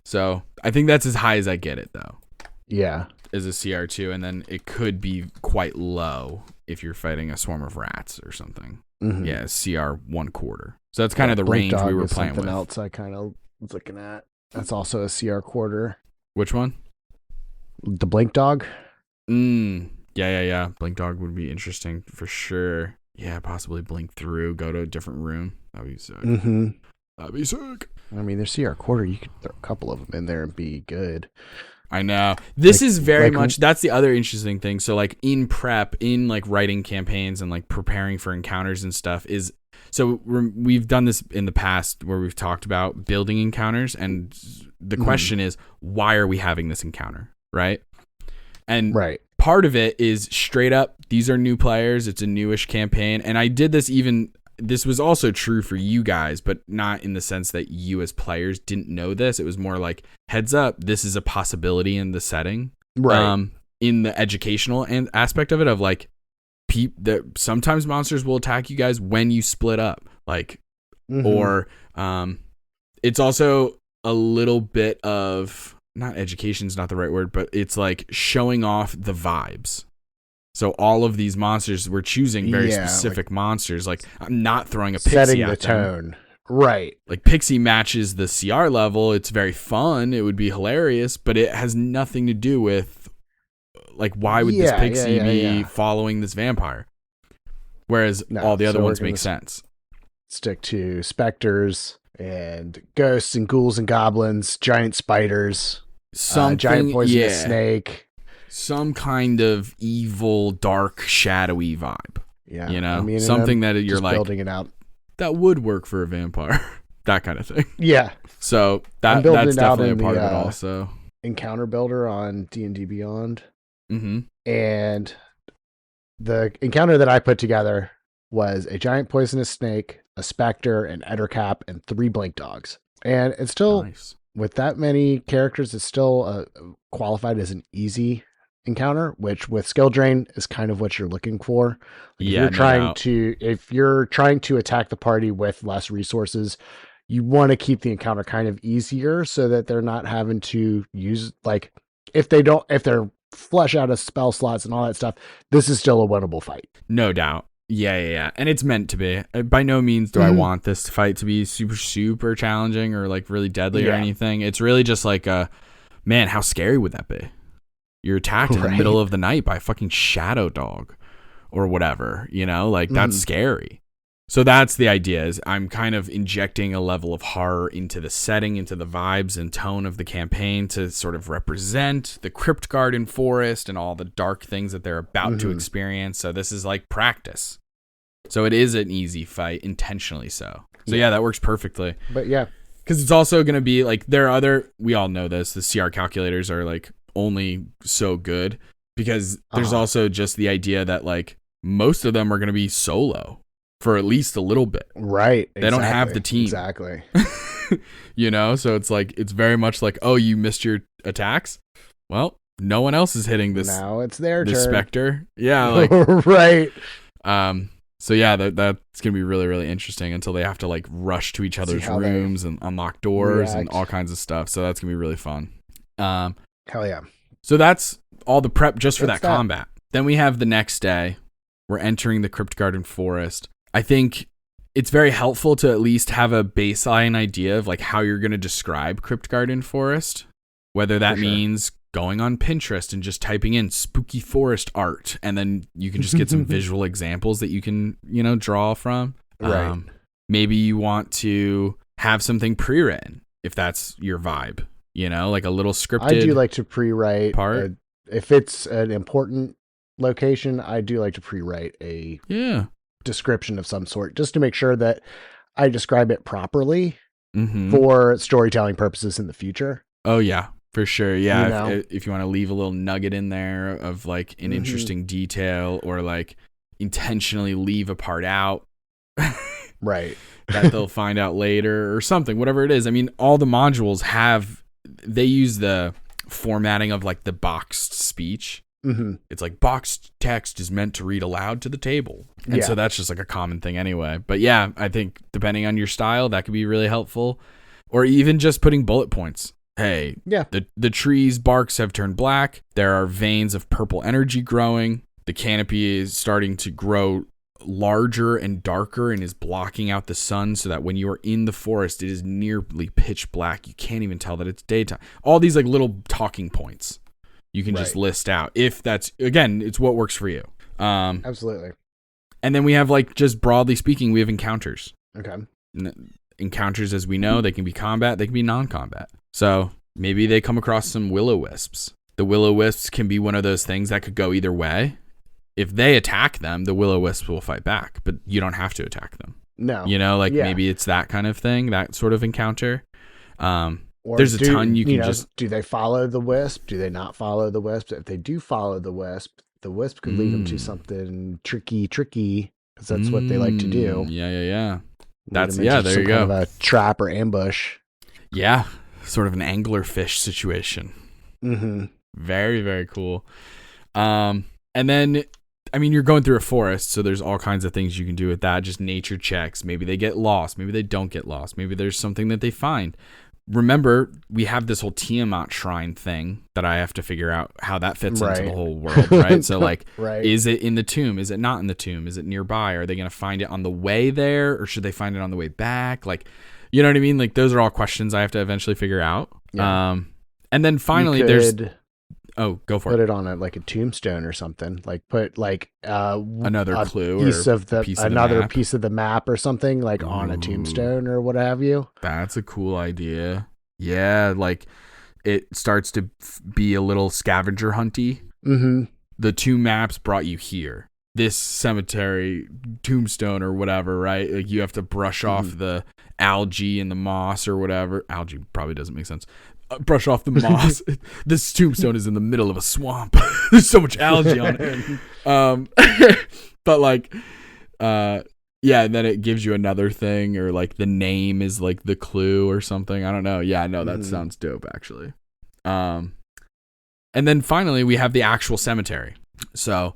So I think that's as high as I get it, though. Yeah. Is a CR2, and then it could be quite low if you're fighting a swarm of rats or something. Mm-hmm. Yeah, CR 1/4. So that's kind of the Blink range Dog we were is playing something with. else I kind of was looking at. That's also a CR quarter. Which one? The Blink Dog. Yeah. Blink Dog would be interesting for sure. Yeah, possibly blink through, go to a different room. That'd be sick. Mm-hmm. That'd be sick. I mean, there's CR quarter. You could throw a couple of them in there and be good. I know. This Like- is very like- much, that's the other interesting thing. So like in prep, in like writing campaigns and like preparing for encounters and stuff is, so we've done this in the past where we've talked about building encounters, and the question is, why are we having this encounter? Right. And Right. part of it is straight up, these are new players. It's a newish campaign. And I did this this was also true for you guys, but not in the sense that you as players didn't know this. It was more like, heads up, this is a possibility in the setting. Right. In the educational aspect of it, of like, that sometimes monsters will attack you guys when you split up. Like, Mhm. or it's also a little bit of, not education's not the right word, but it's like showing off the vibes. So all of these monsters, we're choosing very specific monsters. Like, I'm not throwing a pixie setting the at them. tone. Right. Like, pixie matches the CR level. It's very fun. It would be hilarious, but it has nothing to do with, like, why would this pixie be following this vampire? Whereas all the other ones make sense. Stick to specters and ghosts and ghouls and goblins, giant spiders, giant poisonous snake. Some kind of evil, dark, shadowy vibe. Yeah. You know, I mean, something that you're just like, building it out. that would work for a vampire. That kind of thing. Yeah. So I'm that's building it out definitely a in part the, of it also. Encounter builder on D&D Beyond. Mm-hmm. And the encounter that I put together was a giant poisonous snake, a specter, an ettercap, and 3 blink dogs. And it's still, Nice. with that many characters, it's still qualified as an easy encounter, which with skill drain is kind of what you're looking for. Like if you're trying to attack the party with less resources, you want to keep the encounter kind of easier so that they're not having to use, like, if they're flush out of spell slots and all that stuff, this is still a winnable fight. No doubt. Yeah. And it's meant to be. By no means do I want this fight to be super, super challenging or like really deadly or anything. It's really just like, man, how scary would that be? You're attacked in the middle of the night by a fucking shadow dog or whatever, you know, like that's scary. So that's the idea, is I'm kind of injecting a level of horror into the setting, into the vibes and tone of the campaign to sort of represent the Crypt Garden Forest and all the dark things that they're about to experience. So this is like practice. So it is an easy fight, intentionally so. So yeah, that works perfectly. But yeah. Because it's also going to be like, we all know this, the CR calculators are like only so good because there's also just the idea that like most of them are going to be solo for at least a little bit. Right. They don't have the team. Exactly. You know, so it's like, it's very much like, oh, you missed your attacks? Well, no one else is hitting this. Now it's their this turn. specter. Yeah. Like, right. So yeah, that's going to be really, really interesting until they have to like rush to each other's rooms and unlock doors and all kinds of stuff. So that's going to be really fun. Hell yeah. So that's all the prep just for that combat. Then we have the next day. We're entering the Crypt Garden Forest. I think it's very helpful to at least have a baseline idea of like how you're going to describe Crypt Garden Forest, whether that means going on Pinterest and just typing in spooky forest art, and then you can just get some visual examples that you can, you know, draw from. Right. Maybe you want to have something pre-written if that's your vibe, you know, like a little scripted. I do like to pre-write part. If it's an important location, I do like to pre-write a description of some sort just to make sure that I describe it properly for storytelling purposes in the future. Oh yeah. For sure. Yeah. You know? If you want to leave a little nugget in there of like an interesting detail, or like intentionally leave a part out. Right. That they'll find out later or something, whatever it is. I mean, all the modules they use the formatting of like the boxed speech. It's like boxed text is meant to read aloud to the table. And so that's just like a common thing anyway. But yeah, I think depending on your style, that could be really helpful. Or even just putting bullet points. Hey, the tree's barks have turned black. There are veins of purple energy growing. The canopy is starting to grow larger and darker and is blocking out the sun, so that when you are in the forest, it is nearly pitch black. You can't even tell that it's daytime. All these like little talking points you can just list out. If that's, again, it's what works for you. Absolutely. And then we have like, just broadly speaking, we have encounters. Okay. Encounters, as we know, they can be combat, they can be non-combat. So maybe they come across some will-o-wisps. The will-o-wisps can be one of those things that could go either way. If they attack them, the will-o-wisp will fight back, but you don't have to attack them. No. You know, like maybe it's that kind of thing, that sort of encounter. Or there's a ton you can just... Do they follow the wisp? Do they not follow the wisp? If they do follow the wisp could lead them to something tricky, because that's what they like to do. Yeah. That's, there you go. Kind of a trap or ambush. Yeah, sort of an anglerfish situation. Very, very cool. And then, I mean, you're going through a forest, so there's all kinds of things you can do with that. Just nature checks. Maybe they get lost. Maybe they don't get lost. Maybe there's something that they find. Remember, we have this whole Tiamat shrine thing that I have to figure out how that fits into the whole world, right? So, like, is it in the tomb? Is it not in the tomb? Is it nearby? Are they going to find it on the way there, or should they find it on the way back? Like, you know what I mean? Like, those are all questions I have to eventually figure out. Yeah. And then finally, there's... Oh, go for it. Put it on a tombstone or something. Like put like another clue piece or of another piece of the map or something, like on a tombstone or what have you. That's a cool idea. Yeah, like it starts to be a little scavenger hunty. The two maps brought you here. This cemetery, tombstone or whatever, right? Like you have to brush off the algae and the moss or whatever. Algae probably doesn't make sense. Brush off the moss. This tombstone is in the middle of a swamp. There's so much algae on it. But like, and then it gives you another thing, or like the name is like the clue or something. I don't know. Yeah, no, that sounds dope actually. And then finally we have the actual cemetery. So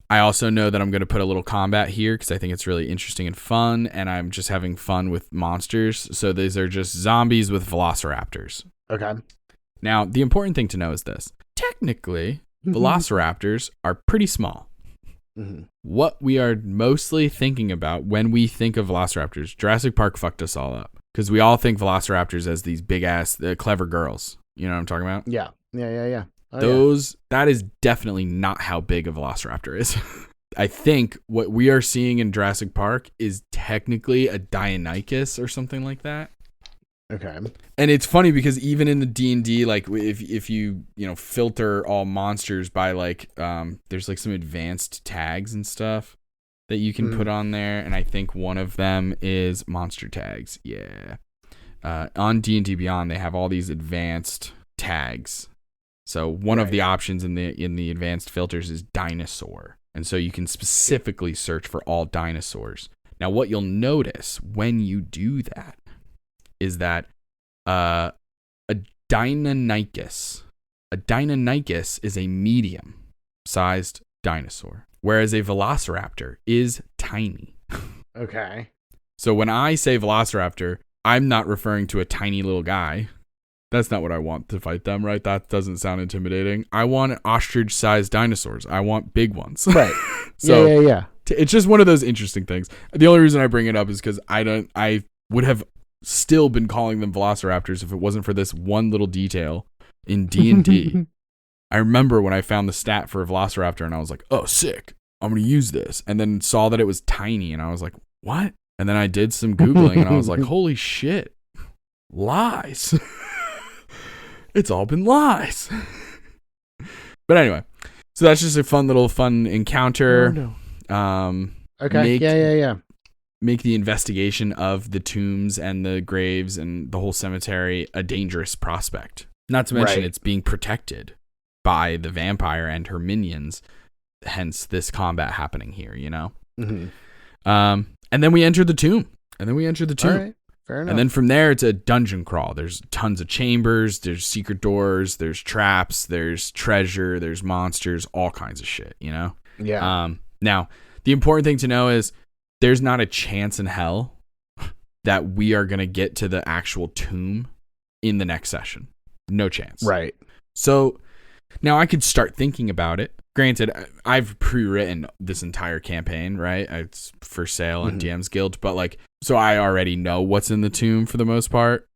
I also know that I'm going to put a little combat here because I think it's really interesting and fun, and I'm just having fun with monsters. So these are just zombies with velociraptors. Okay. Now, the important thing to know is this. Technically, velociraptors are pretty small. What we are mostly thinking about when we think of velociraptors, Jurassic Park fucked us all up. Because we all think velociraptors as these big-ass, clever girls. You know what I'm talking about? Yeah. That is definitely not how big a velociraptor is. I think what we are seeing in Jurassic Park is technically a Deinonychus or something like that. Okay. And it's funny because even in the D&D, like if you filter all monsters by like there's like some advanced tags and stuff that you can put on there, and I think one of them is monster tags. Yeah. On D&D Beyond, they have all these advanced tags. So one of the options in the advanced filters is dinosaur. And so you can specifically search for all dinosaurs. Now what you'll notice when you do that is that a Deinonychus is a medium-sized dinosaur, whereas a velociraptor is tiny. Okay. So when I say velociraptor, I'm not referring to a tiny little guy. That's not what I want to fight them, right? That doesn't sound intimidating. I want ostrich-sized dinosaurs. I want big ones. Right. So yeah. It's just one of those interesting things. The only reason I bring it up is because I would have still been calling them velociraptors if it wasn't for this one little detail in D&D. I remember when I found the stat for a velociraptor and I was like, oh, sick. I'm going to use this. And then saw that it was tiny and I was like, what? And then I did some Googling and I was like, holy shit. Lies. It's all been lies. But anyway, so that's just a fun encounter. Oh, no. Okay. Yeah. Make the investigation of the tombs and the graves and the whole cemetery a dangerous prospect. Not to mention Right. it's being protected by the vampire and her minions, hence this combat happening here, you know? Mm-hmm. And then we enter the tomb. All right. Fair enough. And then from there, it's a dungeon crawl. There's tons of chambers, there's secret doors, there's traps, there's treasure, there's monsters, all kinds of shit, you know? Yeah. Now, the important thing to know is there's not a chance in hell that we are going to get to the actual tomb in the next session. No chance. Right. So now I could start thinking about it. Granted, I've pre-written this entire campaign, right? It's for sale on DM's Guild, but like, so I already know what's in the tomb for the most part.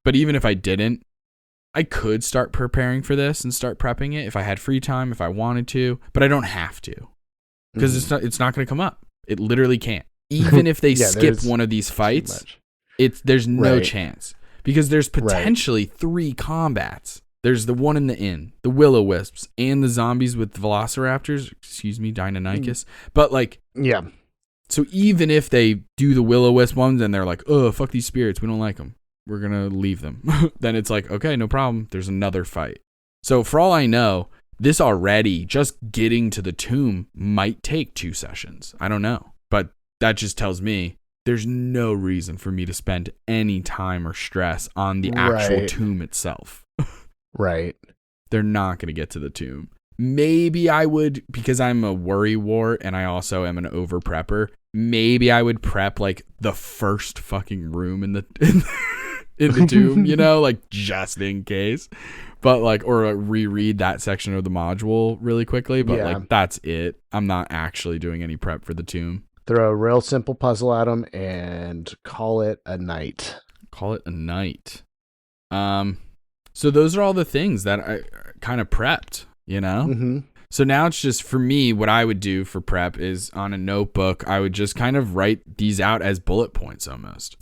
But even if I didn't, I could start preparing for this and start prepping it if I had free time, if I wanted to, but I don't have to because it's not going to come up. It literally can't. Even if they skip one of these fights, there's no chance because there's potentially 3 combats. There's the one in the inn, the will-o-wisps, and the zombies with velociraptors. Excuse me, Deinonychus. But like, yeah. So even if they do the will-o-wisp ones and they're like, oh, fuck these spirits, we don't like them, we're going to leave them. Then it's like, okay, no problem. There's another fight. So for all I know, this already, just getting to the tomb might take 2 sessions. I don't know. But that just tells me there's no reason for me to spend any time or stress on the actual tomb itself. Right. They're not going to get to the tomb. Maybe I would, because I'm a worry wart and I also am an over prepper, maybe I would prep like the first fucking room in the tomb, you know, like just in case. But like, or reread that section of the module really quickly. But like, that's it. I'm not actually doing any prep for the tomb. Throw a real simple puzzle at them and call it a night. Call it a night. So those are all the things that I kind of prepped, you know? Mm-hmm. So now it's just, for me, what I would do for prep is on a notebook, I would just kind of write these out as bullet points almost.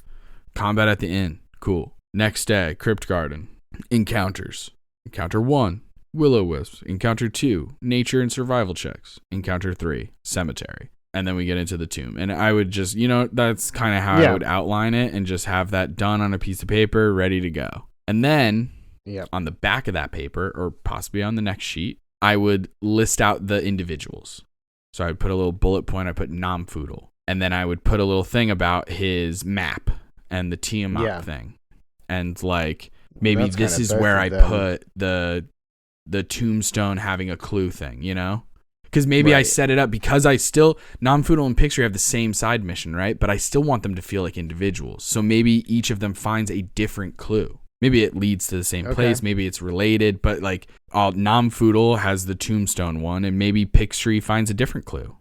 Combat at the inn. Cool. Next day, Crypt Garden. Encounters. Encounter 1, will-o-wisps. Encounter 2, nature and survival checks. Encounter 3, cemetery. And then we get into the tomb. And I would just, you know, that's kind of how I would outline it and just have that done on a piece of paper, ready to go. And then on the back of that paper, or possibly on the next sheet, I would list out the individuals. So I would put a little bullet point. I put Namfoodle. And then I would put a little thing about his map and the Tiamat thing. And like, maybe this is where I put the tombstone having a clue thing, you know? Because maybe I set it up because I still, Namfoodle and Pixie have the same side mission, right? But I still want them to feel like individuals. So maybe each of them finds a different clue. Maybe it leads to the same place. Maybe it's related, but like Namfoodle has the tombstone one, and maybe Pixie finds a different clue,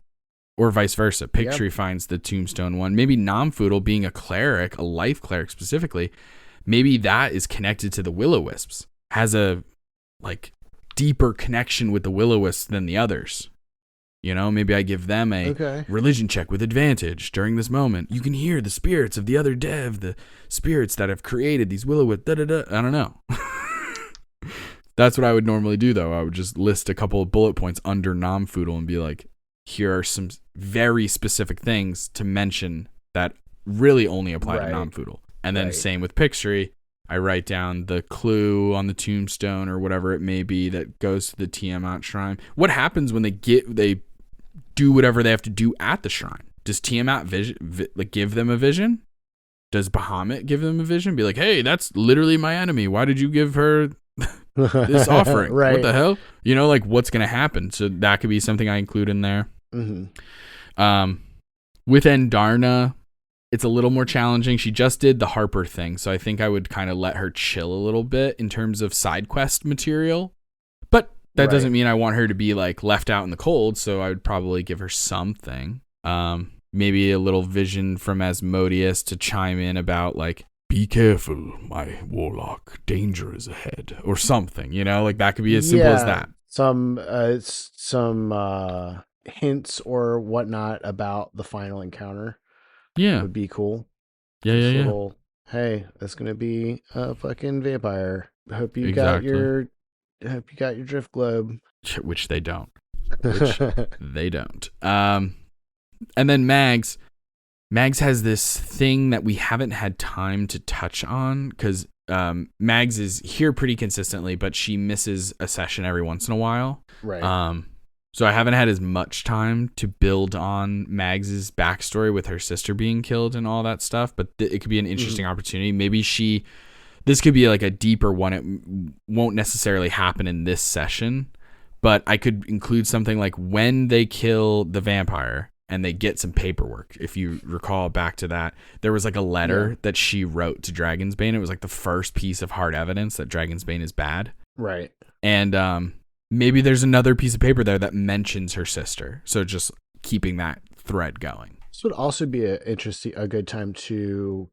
or vice versa. Pixie finds the tombstone one. Maybe Namfoodle, being a cleric, a life cleric specifically, maybe that is connected to the will-o-wisps, has a like deeper connection with the will-o-wisps than the others. You know, maybe I give them a religion check with advantage during this moment. You can hear the spirits of the other dev, the spirits that have created these will-o-wisps. I don't know. That's what I would normally do, though. I would just list a couple of bullet points under Namfoodle and be like, here are some very specific things to mention that really only apply to Namfoodle. And then same with Pixie. I write down the clue on the tombstone or whatever it may be that goes to the Tiamat shrine. What happens when they do whatever they have to do at the shrine? Does Tiamat give them a vision? Does Bahamut give them a vision? Be like, hey, that's literally my enemy. Why did you give her this offering? What the hell? You know, like, what's going to happen? So that could be something I include in there. Mm-hmm. With Endarna, it's a little more challenging. She just did the Harper thing, so I think I would kind of let her chill a little bit in terms of side quest material. But that doesn't mean I want her to be like left out in the cold, so I would probably give her something. Maybe a little vision from Asmodeus to chime in about like, be careful, my warlock, danger is ahead, or something, you know, like that could be as simple as that. Some hints or whatnot about the final encounter. Would be cool. Little, hey, that's gonna be a fucking vampire. Hope you got your drift globe. Which they don't. And then Mags, Mags has this thing that we haven't had time to touch on because Mags is here pretty consistently, but she misses a session every once in a while. Right. So I haven't had as much time to build on Mags's backstory with her sister being killed and all that stuff, but it could be an interesting opportunity. Maybe this could be like a deeper one. It won't necessarily happen in this session, but I could include something like when they kill the vampire and they get some paperwork. If you recall back to that, there was like a letter that she wrote to Dragonsbane. It was like the first piece of hard evidence that Dragonsbane is bad. Right. And maybe there's another piece of paper there that mentions her sister. So just keeping that thread going. This would also be a good time to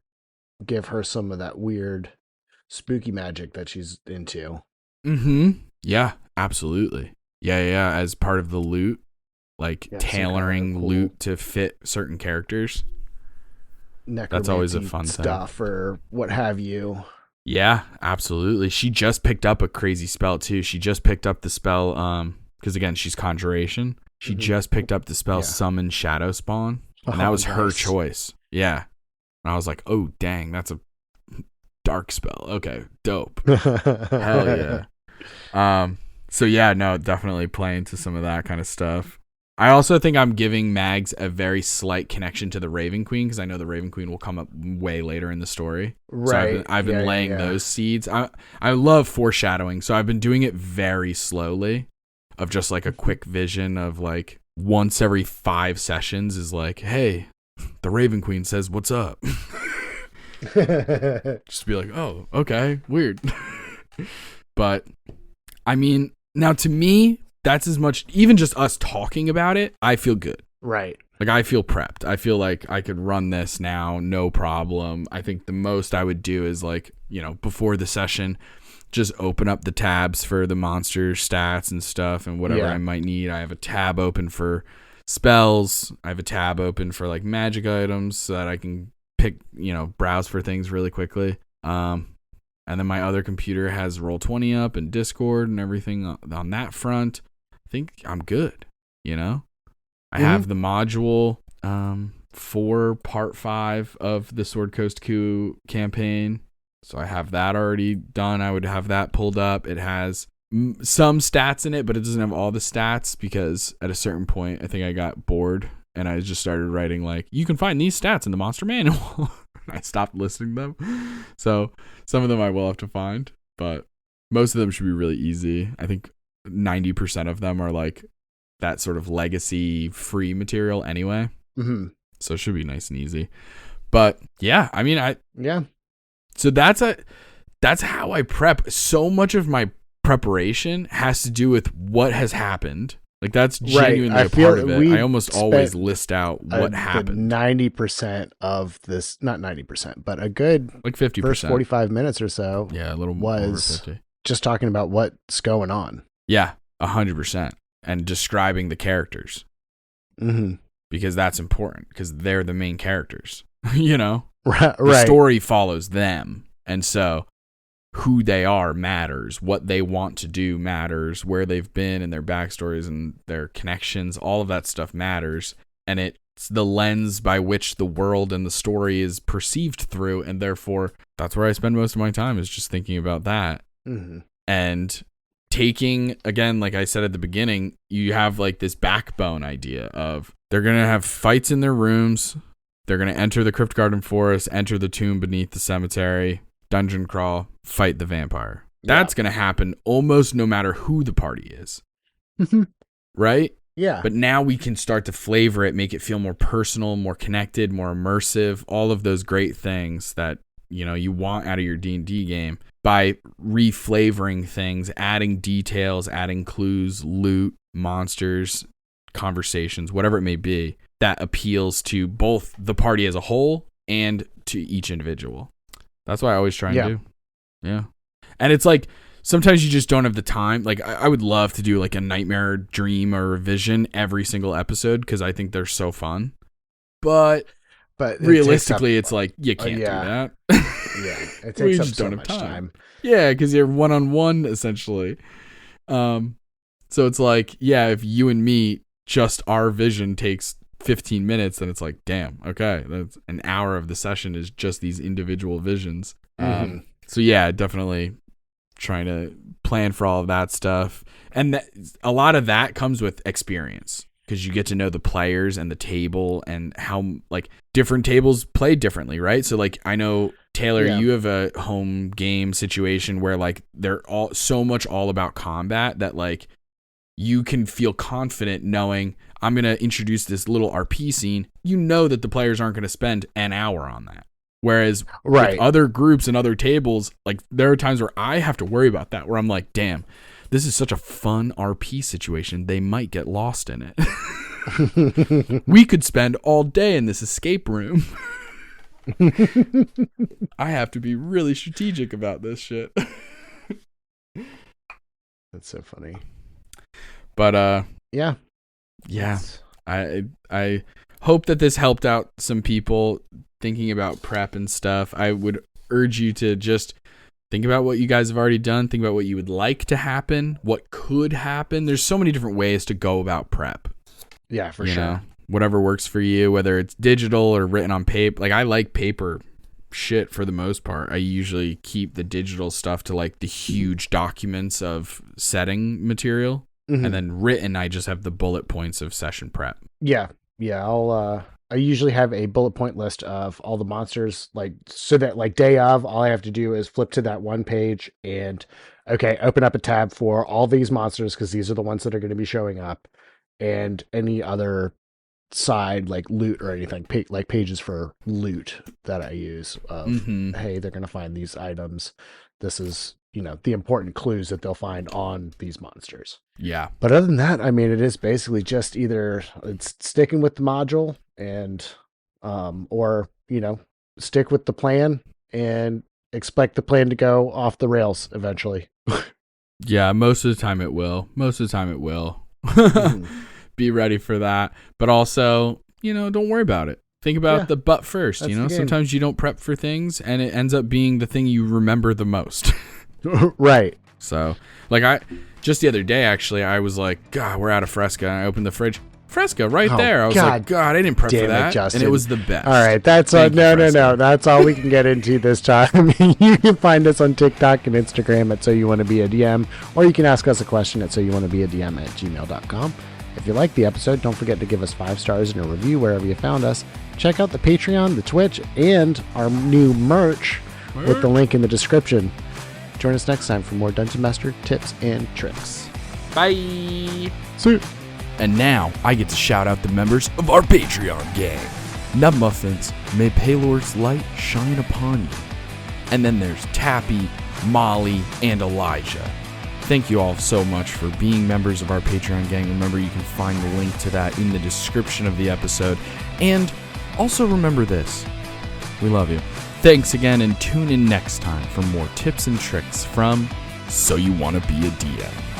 give her some of that weird spooky magic that she's into. Yeah, absolutely. Yeah. As part of the loot, like tailoring cool loot to fit certain characters. That's always a fun stuff thing. Or what have you. Yeah, absolutely. She just picked up a crazy spell too. She just picked up the spell, because again, she's Conjuration. She just picked up the spell Summon Shadow Spawn, and that was her choice. Yeah. And I was like, oh, dang, that's a dark spell. Okay, dope. Hell yeah. So yeah, no, definitely play into some of that kind of stuff. I also think I'm giving Mags a very slight connection to the Raven Queen because I know the Raven Queen will come up way later in the story. Right. So I've been laying those seeds. I love foreshadowing, so I've been doing it very slowly, of just like a quick vision of like once every 5 sessions is like, hey, the Raven Queen says, what's up? Just be like, oh, okay, weird. But I mean, now to me, that's as much, even just us talking about it, I feel good. Right. Like I feel prepped. I feel like I could run this now, no problem. I think the most I would do is like, before the session, just open up the tabs for the monster stats and stuff and whatever I might need. I have a tab open for spells. I have a tab open for like magic items so that I can pick, browse for things really quickly. And then my other computer has Roll20 up and Discord and everything on that front. I think I'm good, I have the module for part 5 of the Sword Coast Coup campaign. So I have that already done. I would have that pulled up. It has some stats in it, but it doesn't have all the stats because at a certain point, I think I got bored and I just started writing like, you can find these stats in the monster manual. I stopped listing them. So some of them I will have to find, but most of them should be really easy. I think 90% of them are like that sort of legacy free material anyway. So it should be nice and easy. But yeah, I mean, so that's how I prep. So much of my preparation has to do with what has happened. Like that's genuinely a part of it. I almost always list out what happened. 90% of this, not 90%, but a good like 50%, first 45 minutes or so. Yeah, a little was over 50. Just talking about what's going on. Yeah, 100%, and describing the characters. Because that's important because they're the main characters. Right. The story follows them, and so who they are matters, what they want to do matters, where they've been and their backstories and their connections, all of that stuff matters. And it's the lens by which the world and the story is perceived through. And therefore, that's where I spend most of my time is just thinking about that. And taking, again, like I said at the beginning, you have like this backbone idea of they're going to have fights in their rooms. They're going to enter the Crypt Garden Forest, enter the tomb beneath the cemetery, dungeon crawl, fight the vampire. That's going to happen almost no matter who the party is. Right? Yeah. But now we can start to flavor it, make it feel more personal, more connected, more immersive, all of those great things that, you want out of your D&D game by reflavoring things, adding details, adding clues, loot, monsters, conversations, whatever it may be that appeals to both the party as a whole and to each individual. That's what I always try and do. Yeah. And it's like, sometimes you just don't have the time. Like, I would love to do like a nightmare, dream, or vision every single episode because I think they're so fun. But realistically, it's like, you can't do that. It takes up so much time. Yeah, because you're one-on-one, essentially. So it's like, if you and me, just our vision takes 15 minutes, then it's like, damn, okay, that's an hour of the session is just these individual visions. So yeah, definitely trying to plan for all of that stuff. And a lot of that comes with experience, because you get to know the players and the table and how like different tables play differently, right? So like I know Taylor, you have a home game situation where like they're all so much all about combat that like you can feel confident knowing I'm going to introduce this little RP scene. You know that the players aren't going to spend an hour on that. Whereas with other groups and other tables, like there are times where I have to worry about that, where I'm like, damn, this is such a fun RP situation. They might get lost in it. We could spend all day in this escape room. I have to be really strategic about this shit. That's so funny. But yeah. I hope that this helped out some people thinking about prep and stuff. I would urge you to just think about what you guys have already done. Think about what you would like to happen, what could happen. There's so many different ways to go about prep. Yeah, for sure. Know? Whatever works for you, whether it's digital or written on paper. Like I like paper shit for the most part. I usually keep the digital stuff to like the huge documents of setting material. And then written, I just have the bullet points of session prep. Yeah. I usually have a bullet point list of all the monsters, like so that like day of, all I have to do is flip to that one page and open up a tab for all these monsters, because these are the ones that are going to be showing up, and any other side like loot or anything, like pages for loot that I use of hey, they're going to find these items. This is, the important clues that they'll find on these monsters. Yeah. But other than that, I mean, it is basically just either it's sticking with the module and, or, stick with the plan and expect the plan to go off the rails eventually. Yeah. Most of the time it will. Be ready for that. But also, don't worry about it. Think about the but first, sometimes you don't prep for things and it ends up being the thing you remember the most. Right. So like just the other day, actually, I was like, God, we're out of Fresca. And I opened the fridge. Fresca right there. I was like, God, I didn't prep for that. Justin. And it was the best. All right. That's all. No. That's all we can get into this time. You can find us on TikTok and Instagram at Soyouwannabeadm, or you can ask us a question at soyouwannabeadm@gmail.com. If you like the episode, don't forget to give us 5 stars and a review wherever you found us. Check out the Patreon, the Twitch, and our new merch with the link in the description. Join us next time for more Dungeon Master tips and tricks. Bye. See you. And now I get to shout out the members of our Patreon gang. Nub Muffins, may Paylor's light shine upon you. And then there's Tappy, Molly, and Elijah. Thank you all so much for being members of our Patreon gang. Remember, you can find the link to that in the description of the episode. And also remember this. We love you. Thanks again, and tune in next time for more tips and tricks from So You Wanna Be a DM.